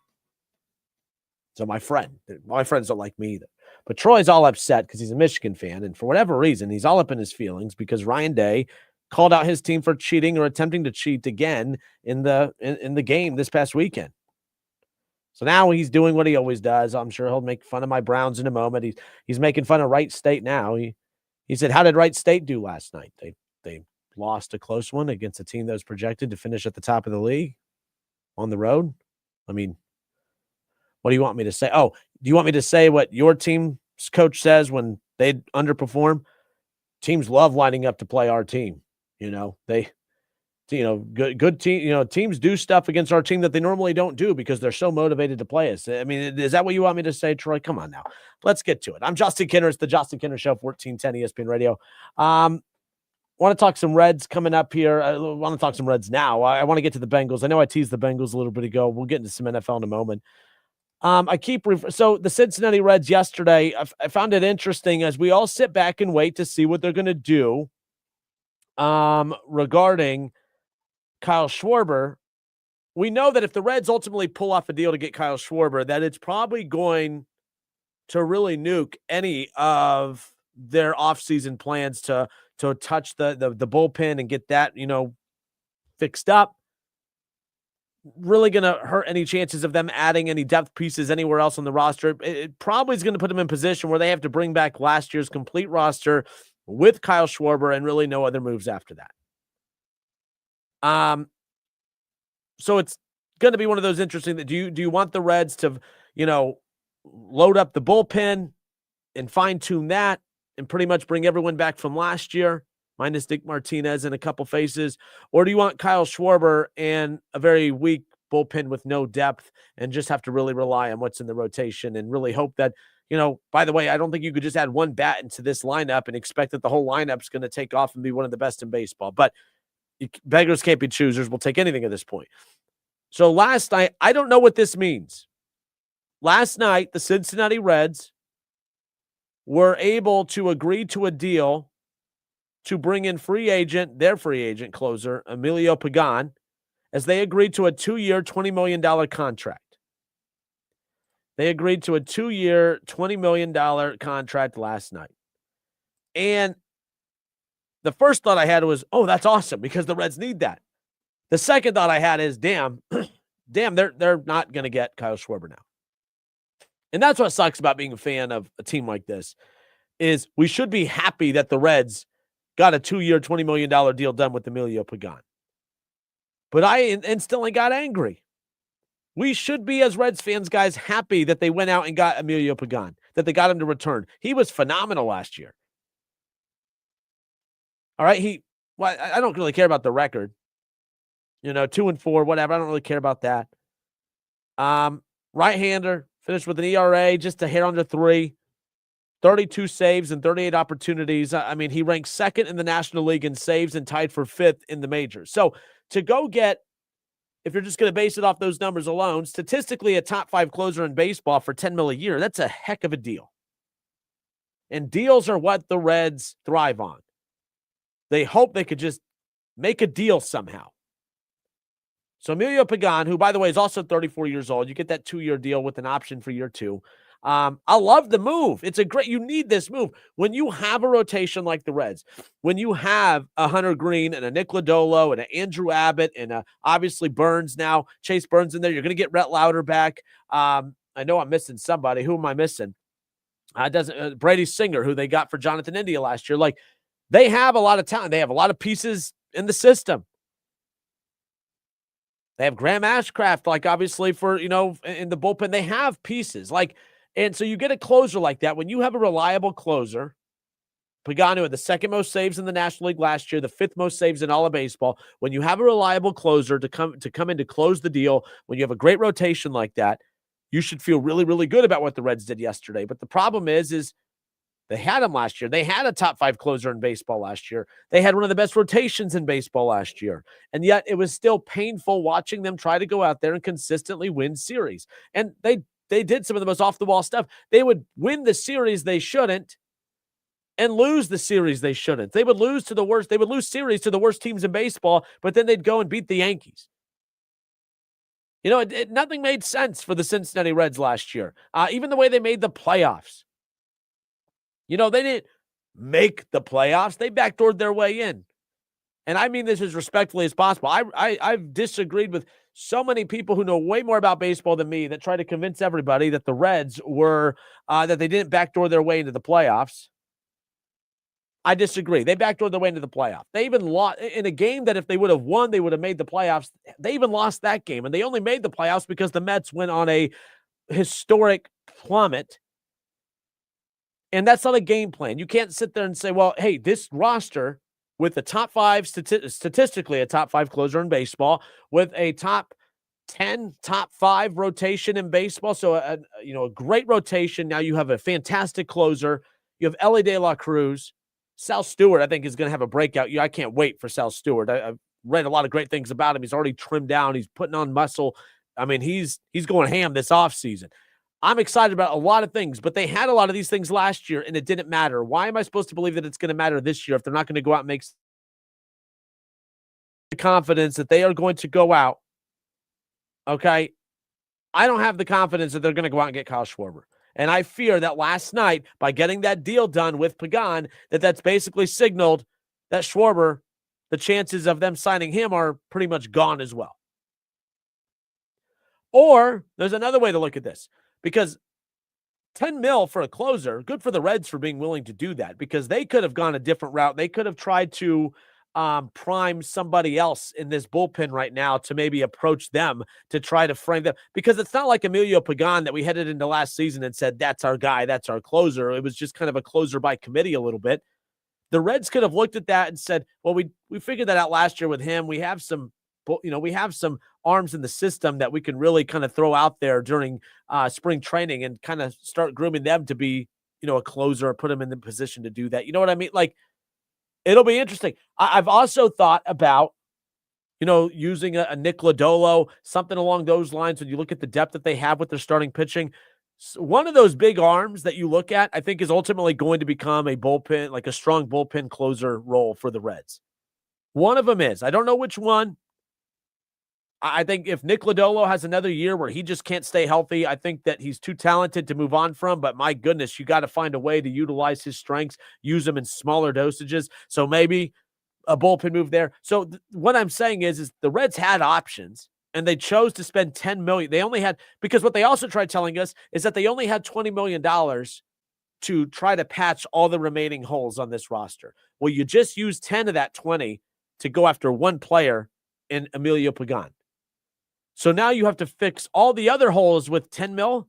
So my friends don't like me either. But Troy's all upset because he's a Michigan fan. And for whatever reason, he's all up in his feelings because Ryan Day called out his team for cheating or attempting to cheat again in the game this past weekend. So now he's doing what he always does. I'm sure he'll make fun of my Browns in a moment. He's making fun of Wright State now. He said, how did Wright State do last night? They lost a close one against a team that was projected to finish at the top of the league on the road. I mean, what do you want me to say? Oh, do you want me to say what your team's coach says when they underperform? Teams love lining up to play our team. Good team, teams do stuff against our team that they normally don't do because they're so motivated to play us. I mean, is that what you want me to say, Troy? Come on now. Let's get to it. I'm Justin Kinner. It's the Justin Kinner Show, 1410 ESPN Radio. Want to talk some Reds coming up here. I want to talk some Reds now. I want to get to the Bengals. I know I teased the Bengals a little bit ago. We'll get into some NFL in a moment. So the Cincinnati Reds yesterday, I found it interesting as we all sit back and wait to see what they're going to do regarding Kyle Schwarber. We know that if the Reds ultimately pull off a deal to get Kyle Schwarber, that it's probably going to really nuke any of their offseason plans to touch the bullpen and get that, fixed up. Really going to hurt any chances of them adding any depth pieces anywhere else on the roster. It probably is going to put them in position where they have to bring back last year's complete roster with Kyle Schwarber and really no other moves after that. So it's going to be one of those interesting that do you want the Reds to, load up the bullpen and fine tune that and pretty much bring everyone back from last year, minus Nick Martinez and a couple faces? Or do you want Kyle Schwarber and a very weak bullpen with no depth and just have to really rely on what's in the rotation and really hope that, by the way, I don't think you could just add one bat into this lineup and expect that the whole lineup's going to take off and be one of the best in baseball. But beggars can't be choosers. We'll take anything at this point. So last night, I don't know what this means. Last night, the Cincinnati Reds were able to agree to a deal to bring in their free agent closer, Emilio Pagan, as they agreed to a 2-year, $20 million contract. They agreed to a 2-year, $20 million contract last night. And the first thought I had was, oh, that's awesome because the Reds need that. The second thought I had is, damn, they're not going to get Kyle Schwarber now. And that's what sucks about being a fan of a team like this is we should be happy that the Reds got a 2-year, $20 million deal done with Emilio Pagan. But I instantly got angry. We should be, as Reds fans, guys, happy that they went out and got Emilio Pagan, that they got him to return. He was phenomenal last year. All right, I don't really care about the record. 2-4, whatever. I don't really care about that. Right-hander, finished with an ERA just a hair under 3. 32 saves and 38 opportunities. I mean, he ranks second in the National League in saves and tied for 5th in the majors. So to go get, if you're just going to base it off those numbers alone, statistically a top 5 closer in baseball for $10 million a year, that's a heck of a deal. And deals are what the Reds thrive on. They hope they could just make a deal somehow. So Emilio Pagan, who, by the way, is also 34 years old, you get that 2-year deal with an option for year 2. I love the move. You need this move. When you have a rotation like the Reds, when you have a Hunter Green and a Nick Lodolo and an Andrew Abbott and obviously Burns now, Chase Burns in there, you're going to get Rhett Lauder back. I know I'm missing somebody. Who am I missing? Brady Singer, who they got for Jonathan India last year. Like, they have a lot of talent. They have a lot of pieces in the system. They have Graham Ashcraft, like obviously for, in the bullpen, they have pieces and so you get a closer like that. When you have a reliable closer, Pagano had the second most saves in the National League last year, the fifth most saves in all of baseball. When you have a reliable closer to come in to close the deal, when you have a great rotation like that, you should feel really, really good about what the Reds did yesterday. But the problem is they had him last year. They had a top 5 closer in baseball last year. They had one of the best rotations in baseball last year. And yet it was still painful watching them try to go out there and consistently win series. And they did some of the most off-the-wall stuff. They would win the series they shouldn't and lose the series they shouldn't. They would lose to the worst. They would lose series to the worst teams in baseball, but then they'd go and beat the Yankees. Nothing made sense for the Cincinnati Reds last year. Even the way they made the playoffs. They didn't make the playoffs. They backdoored their way in. And I mean this as respectfully as possible. I've disagreed with so many people who know way more about baseball than me that try to convince everybody that the Reds were, that they didn't backdoor their way into the playoffs. I disagree. They backdoored their way into the playoff. They even lost in a game that if they would have won, they would have made the playoffs. They even lost that game. And they only made the playoffs because the Mets went on a historic plummet. And that's not a game plan. You can't sit there and say, well, hey, this roster with the top 5, statistically a top 5 closer in baseball, with a top 10, top 5 rotation in baseball. So, a great rotation. Now you have a fantastic closer. You have Ellie De La Cruz. Sal Stewart, I think, is going to have a breakout year. I can't wait for Sal Stewart. I've read a lot of great things about him. He's already trimmed down. He's putting on muscle. I mean, he's going ham this offseason. I'm excited about a lot of things, but they had a lot of these things last year, and it didn't matter. Why am I supposed to believe that it's going to matter this year if they're not going to go out and make the confidence that they are going to go out? Okay, I don't have the confidence that they're going to go out and get Kyle Schwarber. And I fear that last night, by getting that deal done with Pagan, that's basically signaled that Schwarber, the chances of them signing him are pretty much gone as well. Or there's another way to look at this. Because $10 million for a closer, good for the Reds for being willing to do that, because they could have gone a different route. They could have tried to prime somebody else in this bullpen right now to maybe approach them to try to frame them, because it's not like Emilio Pagan that we headed into last season and said, that's our guy, that's our closer. It was just kind of a closer by committee a little bit. The Reds could have looked at that and said, well, we figured that out last year with him. We have some arms in the system that we can really kind of throw out there during spring training and kind of start grooming them to be, a closer, or put them in the position to do that. You know what I mean? Like, it'll be interesting. I've also thought about, using a Nick Lodolo, something along those lines. When you look at the depth that they have with their starting pitching, one of those big arms that you look at, I think, is ultimately going to become a bullpen, like a strong bullpen closer role for the Reds. One of them is. I don't know which one. I think if Nick Lodolo has another year where he just can't stay healthy, I think that he's too talented to move on from. But my goodness, you got to find a way to utilize his strengths, use them in smaller dosages. So maybe a bullpen move there. So what I'm saying is the Reds had options, and they chose to spend $10 million. They only had, because what they also tried telling us is that they only had $20 million to try to patch all the remaining holes on this roster. Well, you just used 10 of that 20 to go after one player in Emilio Pagan. So now you have to fix all the other holes with $10 million.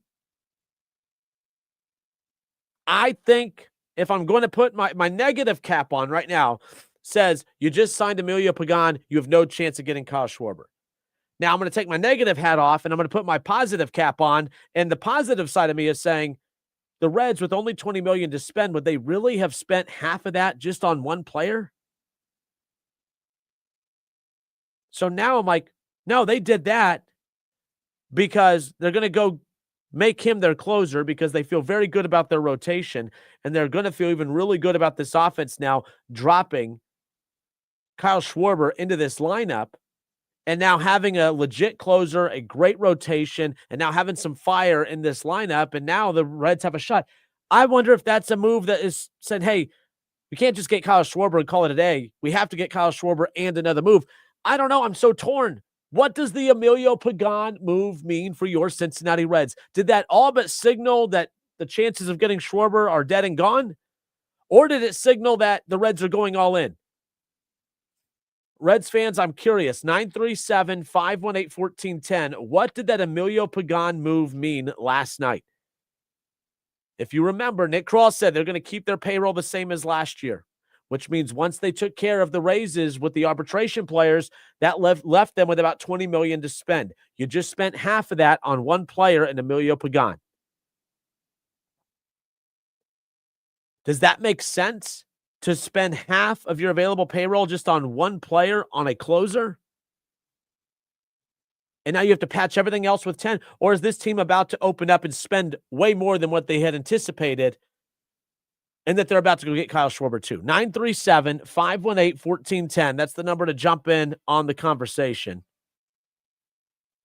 I think if I'm going to put my negative cap on right now, says you just signed Emilio Pagan, you have no chance of getting Kyle Schwarber. Now I'm going to take my negative hat off and I'm going to put my positive cap on. And the positive side of me is saying the Reds, with only $20 million to spend, would they really have spent half of that just on one player? So now I'm like, no, they did that because they're going to go make him their closer because they feel very good about their rotation, and they're going to feel even really good about this offense now, dropping Kyle Schwarber into this lineup and now having a legit closer, a great rotation, and now having some fire in this lineup, and now the Reds have a shot. I wonder if that's a move that is said, hey, we can't just get Kyle Schwarber and call it a day. We have to get Kyle Schwarber and another move. I don't know. I'm so torn. What does the Emilio Pagan move mean for your Cincinnati Reds? Did that all but signal that the chances of getting Schwarber are dead and gone? Or did it signal that the Reds are going all in? Reds fans, I'm curious. 937-518-1410. What did that Emilio Pagan move mean last night? If you remember, Nick Cross said they're going to keep their payroll the same as last year, which means once they took care of the raises with the arbitration players, that left them with about $20 million to spend. You just spent half of that on one player in Emilio Pagan. Does that make sense to spend half of your available payroll just on one player on a closer? And now you have to patch everything else with 10? Or is this team about to open up and spend way more than what they had anticipated and that they're about to go get Kyle Schwarber too? 937-518-1410. That's the number to jump in on the conversation.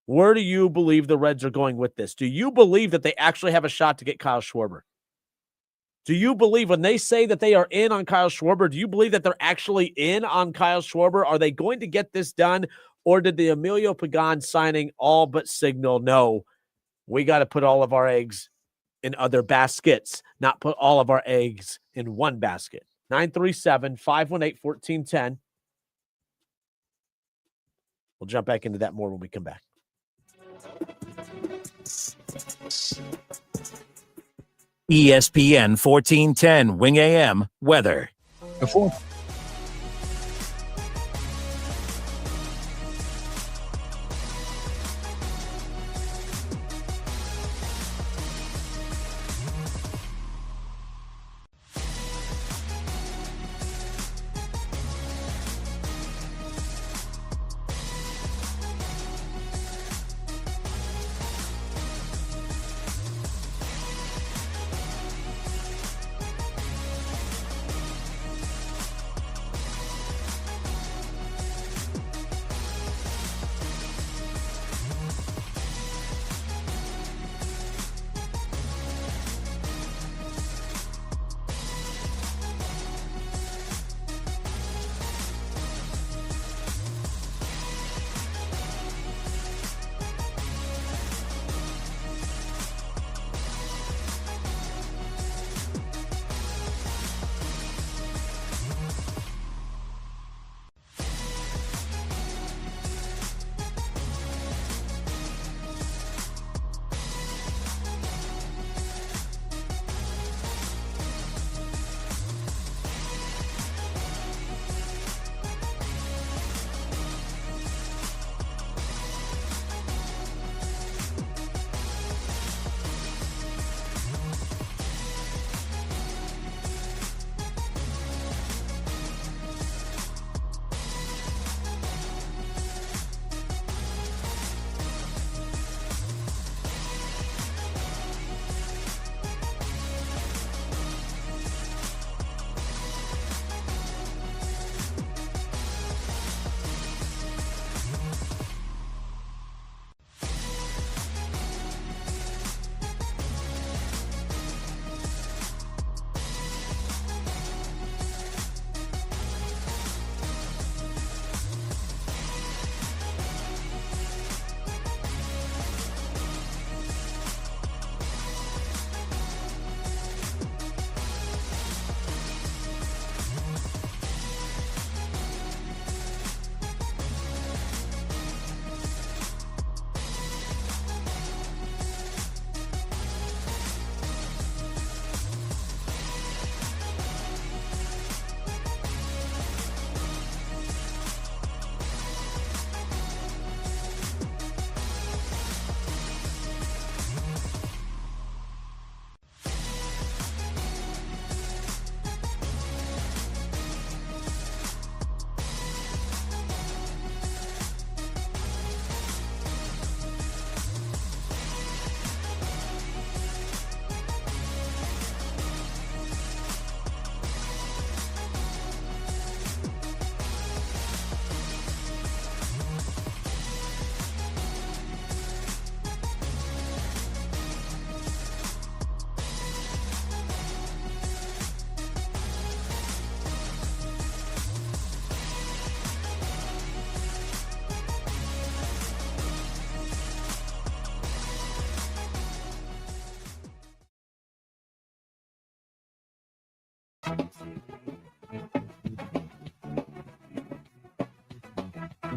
Where do you believe the Reds are going with this? Do you believe that they actually have a shot to get Kyle Schwarber? Do you believe when they say that they are in on Kyle Schwarber, do you believe that they're actually in on Kyle Schwarber? Are they going to get this done? Or did the Emilio Pagan signing all but signal, no, we got to put all of our eggs in other baskets, not put all of our eggs in one basket? 937-518-1410. We'll jump back into that more when we come back. ESPN 1410 Wing AM weather. Before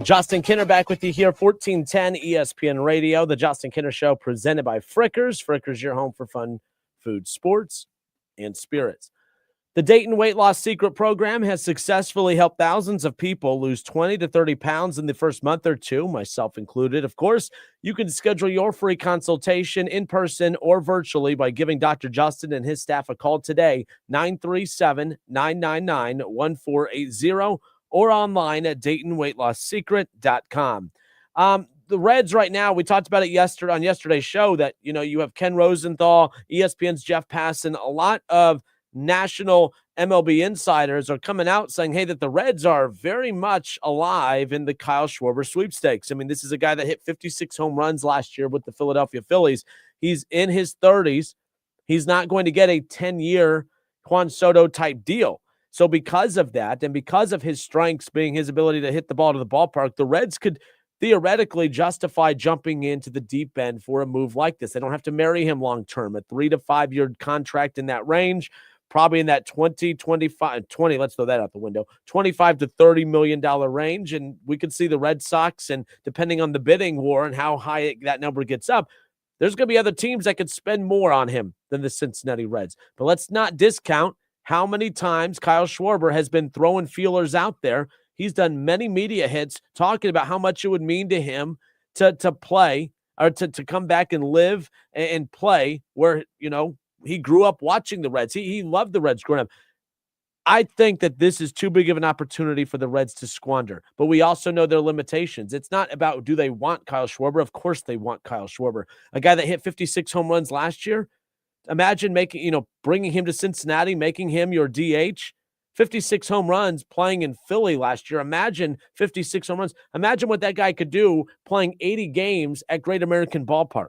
Justin Kinner back with you here, 1410 ESPN Radio, the Justin Kinner Show presented by Frickers. Frickers, your home for fun, food, sports, and spirits. The Dayton Weight Loss Secret Program has successfully helped thousands of people lose 20 to 30 pounds in the first month or two, myself included. Of course, you can schedule your free consultation in person or virtually by giving Dr. Justin and his staff a call today, 937-999-1480, or online at DaytonWeightLossSecret.com. The Reds right now, we talked about it yesterday on yesterday's show that, you have Ken Rosenthal, ESPN's Jeff Passan, a lot of national MLB insiders are coming out saying, hey, that the Reds are very much alive in the Kyle Schwarber sweepstakes. I mean, this is a guy that hit 56 home runs last year with the Philadelphia Phillies. He's in his 30s. He's not going to get a 10-year Juan Soto type deal. So because of that, and because of his strengths being his ability to hit the ball to the ballpark, the Reds could theoretically justify jumping into the deep end for a move like this. They don't have to marry him long-term. A 3 to 5 year contract in that range, probably in that 20, let's throw that out the window, $25 to $30 million range. And we could see the Red Sox, and depending on the bidding war and how high that number gets up, there's going to be other teams that could spend more on him than the Cincinnati Reds. But let's not discount how many times Kyle Schwarber has been throwing feelers out there. He's done many media hits talking about how much it would mean to him to play or to come back and live and play where, he grew up watching the Reds. He loved the Reds growing up. I think that this is too big of an opportunity for the Reds to squander, but we also know their limitations. It's not about do they want Kyle Schwarber? Of course they want Kyle Schwarber. A guy that hit 56 home runs last year. Imagine bringing him to Cincinnati, making him your DH. 56 home runs playing in Philly last year. Imagine 56 home runs. Imagine what that guy could do playing 80 games at Great American Ballpark.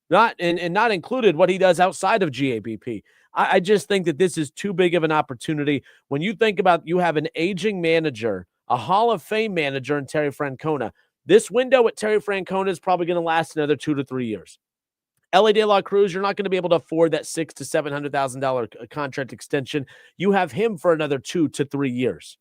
Not included what he does outside of GABP. I just think that this is too big of an opportunity. When you think about you have an aging manager, a Hall of Fame manager in Terry Francona, this window at Terry Francona is probably going to last another 2 to 3 years. Elly De La Cruz, you're not going to be able to afford that $600,000 to $700,000 contract extension. You have him for another 2 to 3 years.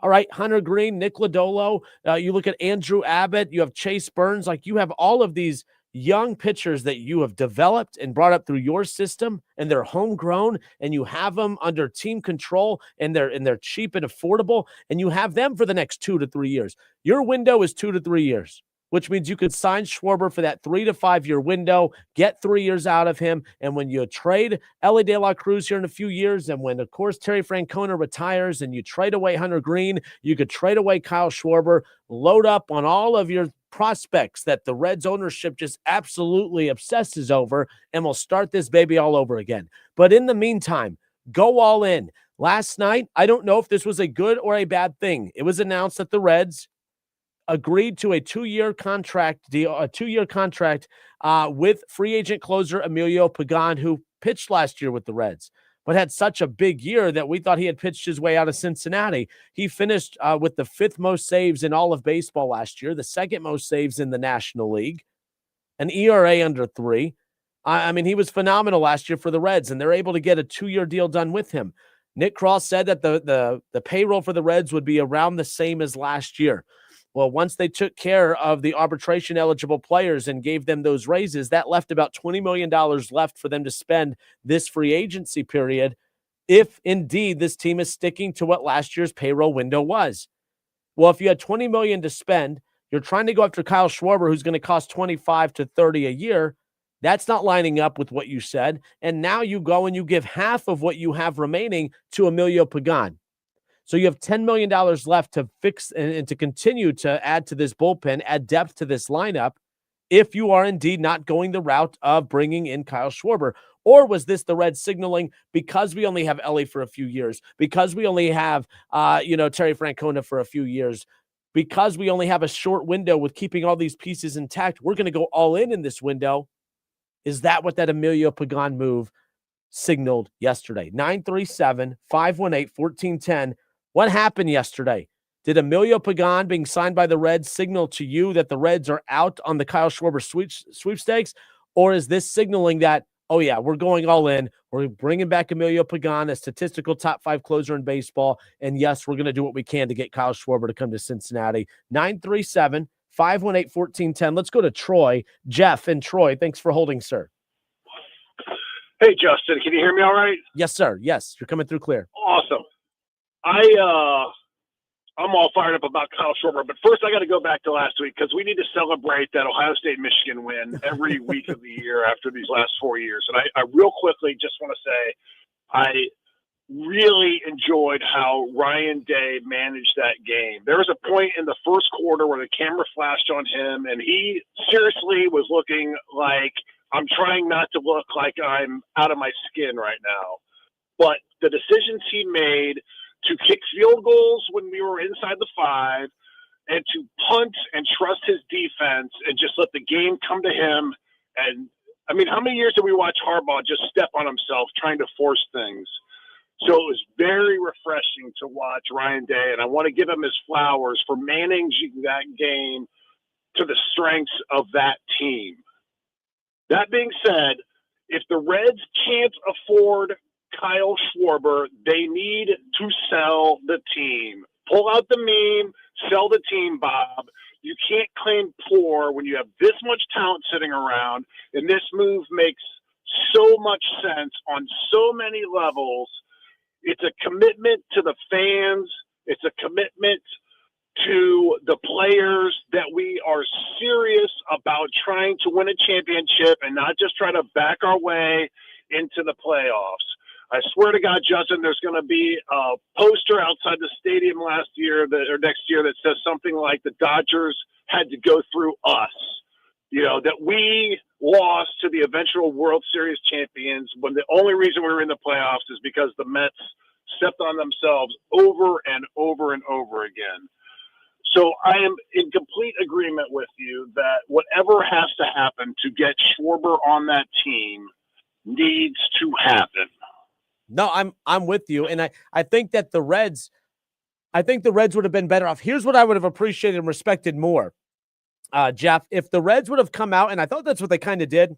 All right, Hunter Green, Nick Lodolo, you look at Andrew Abbott, you have Chase Burns. Like, you have all of these young pitchers that you have developed and brought up through your system, and they're homegrown, and you have them under team control, and they're cheap and affordable, and you have them for the next 2 to 3 years. Your window is 2 to 3 years, which means you could sign Schwarber for that 3 to 5 year window, get 3 years out of him. And when you trade Elly De La Cruz here in a few years, and when, of course, Terry Francona retires and you trade away Hunter Green, you could trade away Kyle Schwarber, load up on all of your prospects that the Reds ownership just absolutely obsesses over, and we'll start this baby all over again. But in the meantime, go all in. Last night, I don't know if this was a good or a bad thing. It was announced that the Reds agreed to a 2-year contract deal, with free agent closer Emilio Pagan, who pitched last year with the Reds, but had such a big year that we thought he had pitched his way out of Cincinnati. He finished with the 5th most saves in all of baseball last year, the 2nd most saves in the National League, an ERA under 3. I mean, he was phenomenal last year for the Reds, and they're able to get a 2-year deal done with him. Nick Cross said that the payroll for the Reds would be around the same as last year. Well, once they took care of the arbitration-eligible players and gave them those raises, that left about $20 million left for them to spend this free agency period, if indeed this team is sticking to what last year's payroll window was. Well, if you had $20 million to spend, you're trying to go after Kyle Schwarber, who's going to cost $25 to $30 a year. That's not lining up with what you said. And now you go and you give half of what you have remaining to Emilio Pagan. So you have $10 million left to fix and to continue to add to this bullpen, add depth to this lineup, if you are indeed not going the route of bringing in Kyle Schwarber. Or was this the Reds signaling, because we only have Elly for a few years, because we only have Terry Francona for a few years, because we only have a short window with keeping all these pieces intact, we're going to go all in this window? Is that what that Emilio Pagan move signaled yesterday? 937-518-1410. What happened yesterday? Did Emilio Pagan being signed by the Reds signal to you that the Reds are out on the Kyle Schwarber sweepstakes? Or is this signaling that Oh, yeah, we're going all in. We're bringing back Emilio Pagan, a statistical top 5 closer in baseball. And, yes, we're going to do what we can to get Kyle Schwarber to come to Cincinnati. 937-518-1410. Let's go to Troy. Jeff in Troy, thanks for holding, sir. Hey, Justin, can you hear me all right? Yes, sir. Yes, you're coming through clear. Awesome. I'm all fired up about Kyle Schwarber, but first I got to go back to last week because we need to celebrate that Ohio State-Michigan win every week of the year after these last 4 years. And I real quickly just want to say I really enjoyed how Ryan Day managed that game. There was a point in the first quarter where the camera flashed on him, and he seriously was looking like, I'm trying not to look like I'm out of my skin right now. But the decisions he made to kick field goals when we were inside the 5 and to punt and trust his defense and just let the game come to him. And I mean, how many years did we watch Harbaugh just step on himself trying to force things? So it was very refreshing to watch Ryan Day, and I want to give him his flowers for managing that game to the strengths of that team. That being said, if the Reds can't afford Kyle Schwarber, they need to sell the team. Pull out the meme, sell the team, Bob. You can't claim poor when you have this much talent sitting around, and this move makes so much sense on so many levels. It's a commitment to the fans. It's a commitment to the players that we are serious about trying to win a championship and not just try to back our way into the playoffs. I swear to God, Justin, there's going to be a poster outside the stadium next year that says something like the Dodgers had to go through us. You know, that we lost to the eventual World Series champions when the only reason we were in the playoffs is because the Mets stepped on themselves over and over and over again. So I am in complete agreement with you that whatever has to happen to get Schwarber on that team needs to happen. No, I'm with you. And I think that the Reds would have been better off. Here's what I would have appreciated and respected more, Jeff. If the Reds would have come out, and I thought that's what they kind of did,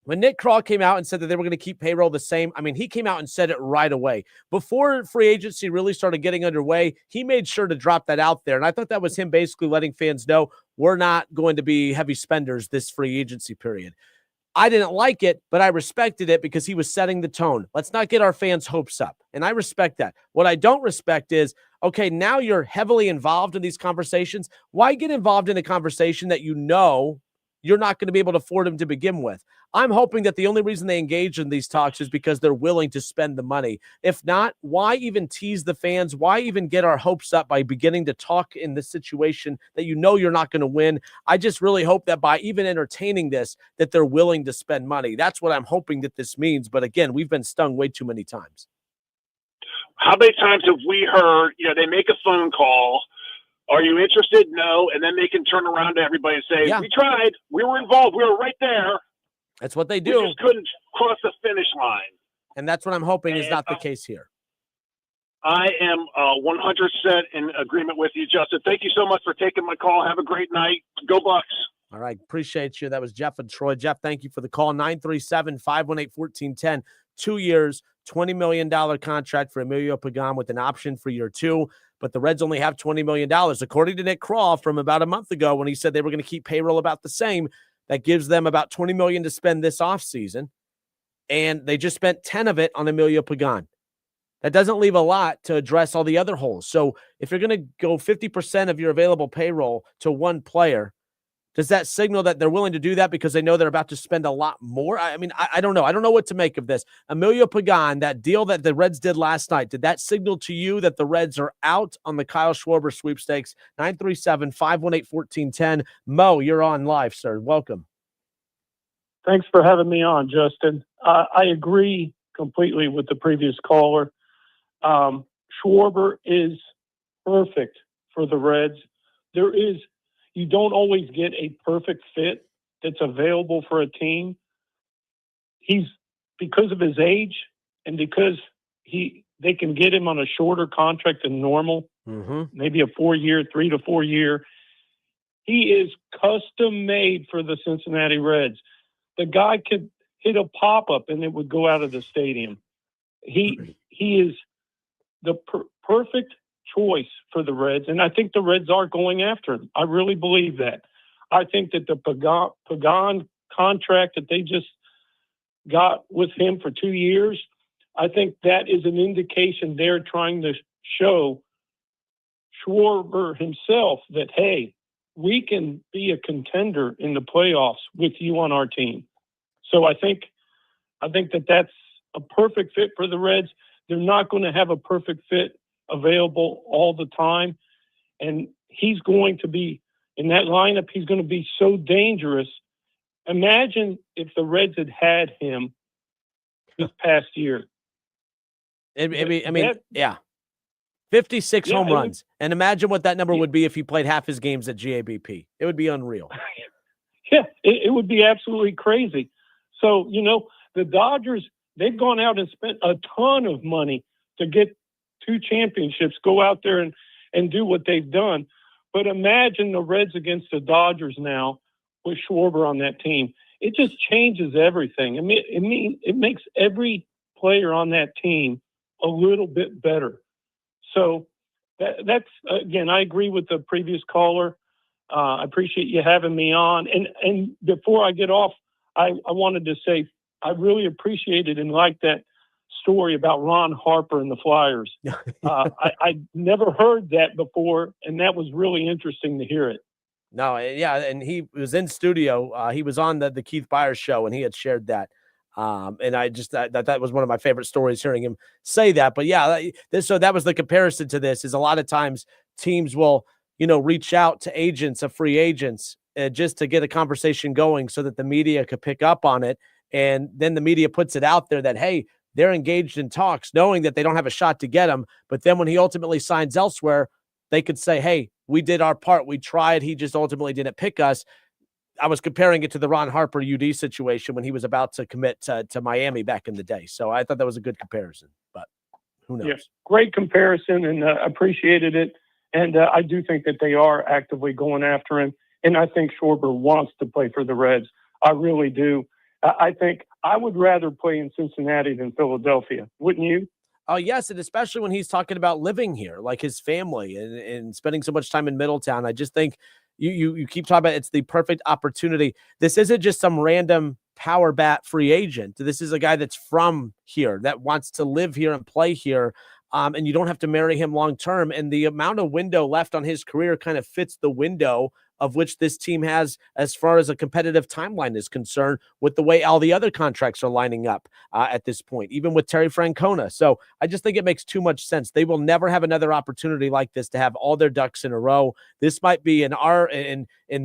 when Nick Krall came out and said that they were going to keep payroll the same, I mean, he came out and said it right away. Before free agency really started getting underway, he made sure to drop that out there. And I thought that was him basically letting fans know we're not going to be heavy spenders this free agency period. I didn't like it, but I respected it because he was setting the tone. Let's not get our fans' hopes up. And I respect that. What I don't respect is, okay, now you're heavily involved in these conversations. Why get involved in a conversation that you know you're not going to be able to afford him to begin with? I'm hoping that the only reason they engage in these talks is because they're willing to spend the money. If not, why even tease the fans? Why even get our hopes up by beginning to talk in this situation that you know you're not going to win? I just really hope that by even entertaining this, that they're willing to spend money. That's what I'm hoping that this means. But again, we've been stung way too many times. How many times have we heard, they make a phone call, are you interested? No. And then they can turn around to everybody and say, we tried. We were involved. We were right there. That's what they do. We just couldn't cross the finish line. And that's what I'm hoping is not the case here. I am 100% in agreement with you, Justin. Thank you so much for taking my call. Have a great night. Go Bucks. All right. Appreciate you. That was Jeff and Troy. Jeff, thank you for the call. 937-518-1410. 2 years, $20 million contract for Emilio Pagan with an option for year 2. But the Reds only have $20 million. According to Nick Krall from about a month ago when he said they were going to keep payroll about the same, that gives them about $20 million to spend this offseason. And they just spent 10 of it on Emilio Pagan. That doesn't leave a lot to address all the other holes. So if you're going to go 50% of your available payroll to one player, does that signal that they're willing to do that because they know they're about to spend a lot more? I mean, I don't know. I don't know what to make of this. Emilio Pagan, that deal that the Reds did last night, did that signal to you that the Reds are out on the Kyle Schwarber sweepstakes? 937-518-1410. Mo, you're on live, sir. Welcome. Thanks for having me on, Justin. I agree completely with the previous caller. Schwarber is perfect for the Reds. You don't always get a perfect fit that's available for a team. Because of his age and because they can get him on a shorter contract than normal, maybe a 4-year, 3 to 4 year. He is custom made for the Cincinnati Reds. The guy hit a pop-up and it would go out of the stadium. He is the perfect choice for the Reds, and I think the Reds are going after him. I really believe that. I think that the Pagan contract that they just got with him for 2 years, I think that is an indication they're trying to show Schwarber himself that, hey, we can be a contender in the playoffs with you on our team. So I think that that's a perfect fit for the Reds. They're not going to have a perfect fit available all the time. And he's going to be in that lineup. He's going to be so dangerous. Imagine if the Reds had him this past year. Yeah. 56 home it runs. And imagine what that number would be if he played half his games at GABP. It would be unreal. Yeah, it would be absolutely crazy. So, the Dodgers, they've gone out and spent a ton of money to get 2 championships, go out there and do what they've done. But imagine the Reds against the Dodgers now with Schwarber on that team. It just changes everything. It makes every player on that team a little bit better. So that's, again, I agree with the previous caller. I appreciate you having me on. And before I get off, I wanted to say I really appreciated and liked that story about Ron Harper and the Flyers. I never heard that before, and that was really interesting to hear it. No, yeah, and he was in studio. He was on the Keith Byers show, and he had shared that. And I just that was one of my favorite stories, hearing him say that. But yeah, so that was the comparison to this. Is a lot of times teams will reach out to agents of free agents just to get a conversation going, so that the media could pick up on it, and then the media puts it out there that, hey, they're engaged in talks, knowing that they don't have a shot to get him. But then when he ultimately signs elsewhere, they could say, hey, we did our part. We tried. He just ultimately didn't pick us. I was comparing it to the Ron Harper UD situation when he was about to commit to Miami back in the day. So I thought that was a good comparison, but who knows? Yeah, great comparison, and appreciated it. And I do think that they are actively going after him. And I think Schwarber wants to play for the Reds. I really do. I think I would rather play in Cincinnati than Philadelphia. Wouldn't you? Oh, yes, and especially when he's talking about living here, like his family and spending so much time in Middletown. I just think you keep talking about it's the perfect opportunity. This isn't just some random power bat free agent. This is a guy that's from here, that wants to live here and play here, and you don't have to marry him long term. And the amount of window left on his career kind of fits the window of which this team has as far as a competitive timeline is concerned, with the way all the other contracts are lining up at this point, even with Terry Francona. So I just think it makes too much sense. They will never have another opportunity like this to have all their ducks in a row. This might be in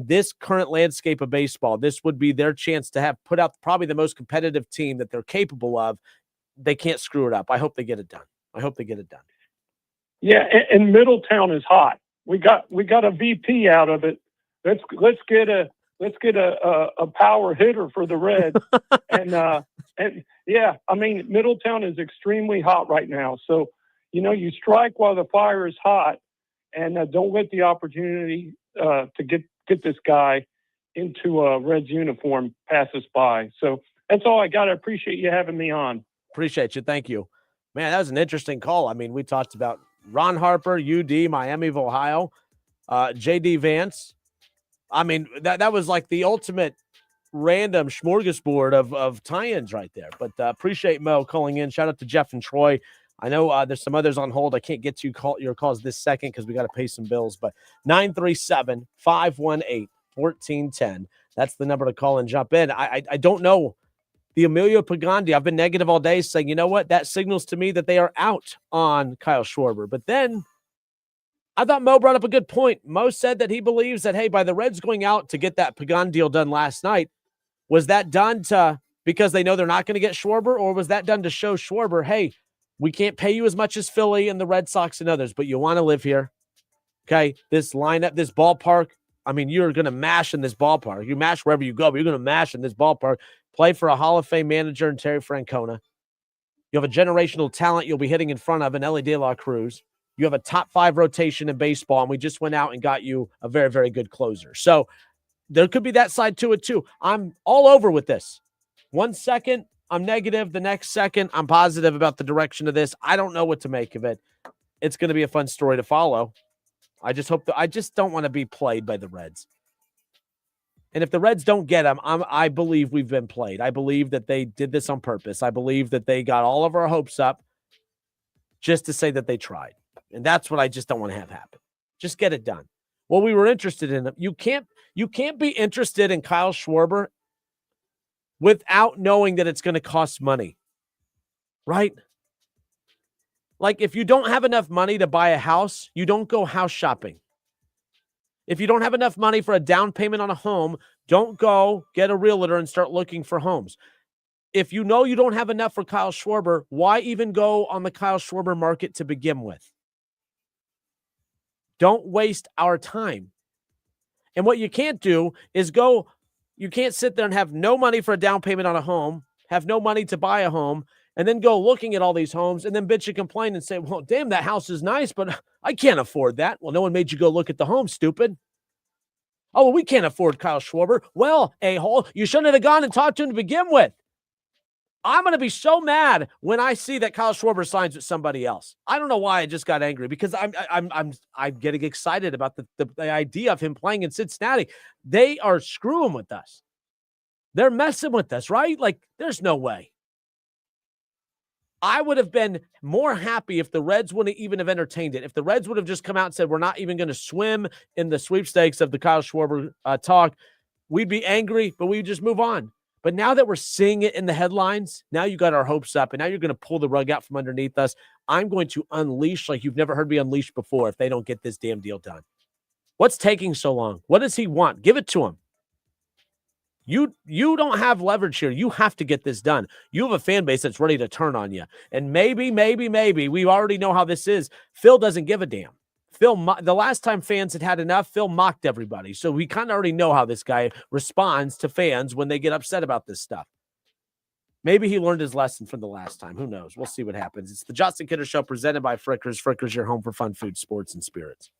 this current landscape of baseball, this would be their chance to have put out probably the most competitive team that they're capable of. They can't screw it up. I hope they get it done. Yeah, and Middletown is hot. We got a VP out of it. Let's get a power hitter for the Reds. and yeah, I mean, Middletown is extremely hot right now. So, you strike while the fire is hot, and don't let the opportunity to get this guy into a Reds uniform pass us by. So that's all I got. I appreciate you having me on. Appreciate you. Thank you, man. That was an interesting call. I mean, we talked about Ron Harper, UD, Miami of Ohio, JD Vance. I mean, that was like the ultimate random smorgasbord of tie-ins right there. But appreciate Mo calling in. Shout out to Jeff and Troy. I know there's some others on hold. I can't get to your calls this second because we got to pay some bills. But 937-518-1410. That's the number to call and jump in. I don't know. The Emilio Pagandi, I've been negative all day, saying, you know what? That signals to me that they are out on Kyle Schwarber. But then I thought Mo brought up a good point. Mo said that he believes that, hey, by the Reds going out to get that Pagan deal done last night, was that done because they know they're not going to get Schwarber, or was that done to show Schwarber, hey, we can't pay you as much as Philly and the Red Sox and others, but you want to live here? Okay, this lineup, this ballpark, I mean, you're going to mash in this ballpark. You mash wherever you go, but you're going to mash in this ballpark. Play for a Hall of Fame manager in Terry Francona. You have a generational talent you'll be hitting in front of in Ellie De La Cruz. You have a top 5 rotation in baseball, and we just went out and got you a very, very good closer. So there could be that side to it too. I'm all over with this. 1 second, I'm negative. The next second, I'm positive about the direction of this. I don't know what to make of it. It's going to be a fun story to follow. I just hope I just don't want to be played by the Reds. And if the Reds don't get them, I believe we've been played. I believe that they did this on purpose. I believe that they got all of our hopes up just to say that they tried. And that's what I just don't want to have happen. Just get it done. Well, we were interested in him. You can't be interested in Kyle Schwarber without knowing that it's going to cost money. Right? Like if you don't have enough money to buy a house, you don't go house shopping. If you don't have enough money for a down payment on a home, don't go get a realtor and start looking for homes. If you know you don't have enough for Kyle Schwarber, why even go on the Kyle Schwarber market to begin with? Don't waste our time. And what you can't do is you can't sit there and have no money for a down payment on a home, have no money to buy a home, and then go looking at all these homes and then bitch and complain and say, well, damn, that house is nice, but I can't afford that. Well, no one made you go look at the home, stupid. Oh, well, we can't afford Kyle Schwarber. Well, a-hole, you shouldn't have gone and talked to him to begin with. I'm going to be so mad when I see that Kyle Schwarber signs with somebody else. I don't know why I just got angry because I'm getting excited about the idea of him playing in Cincinnati. They are screwing with us. They're messing with us, right? Like, there's no way. I would have been more happy if the Reds wouldn't even have entertained it. If the Reds would have just come out and said, we're not even going to swim in the sweepstakes of the Kyle Schwarber talk, we'd be angry, but we'd just move on. But now that we're seeing it in the headlines, now you got our hopes up, and now you're going to pull the rug out from underneath us. I'm going to unleash like you've never heard me unleash before if they don't get this damn deal done. What's taking so long? What does he want? Give it to him. You don't have leverage here. You have to get this done. You have a fan base that's ready to turn on you. And maybe, we already know how this is. Phil doesn't give a damn. The last time fans had enough, Phil mocked everybody. So we kind of already know how this guy responds to fans when they get upset about this stuff. Maybe he learned his lesson from the last time. Who knows? We'll see what happens. It's the Justin Kidder Show presented by Frickers. Frickers, your home for fun, food, sports, and spirits.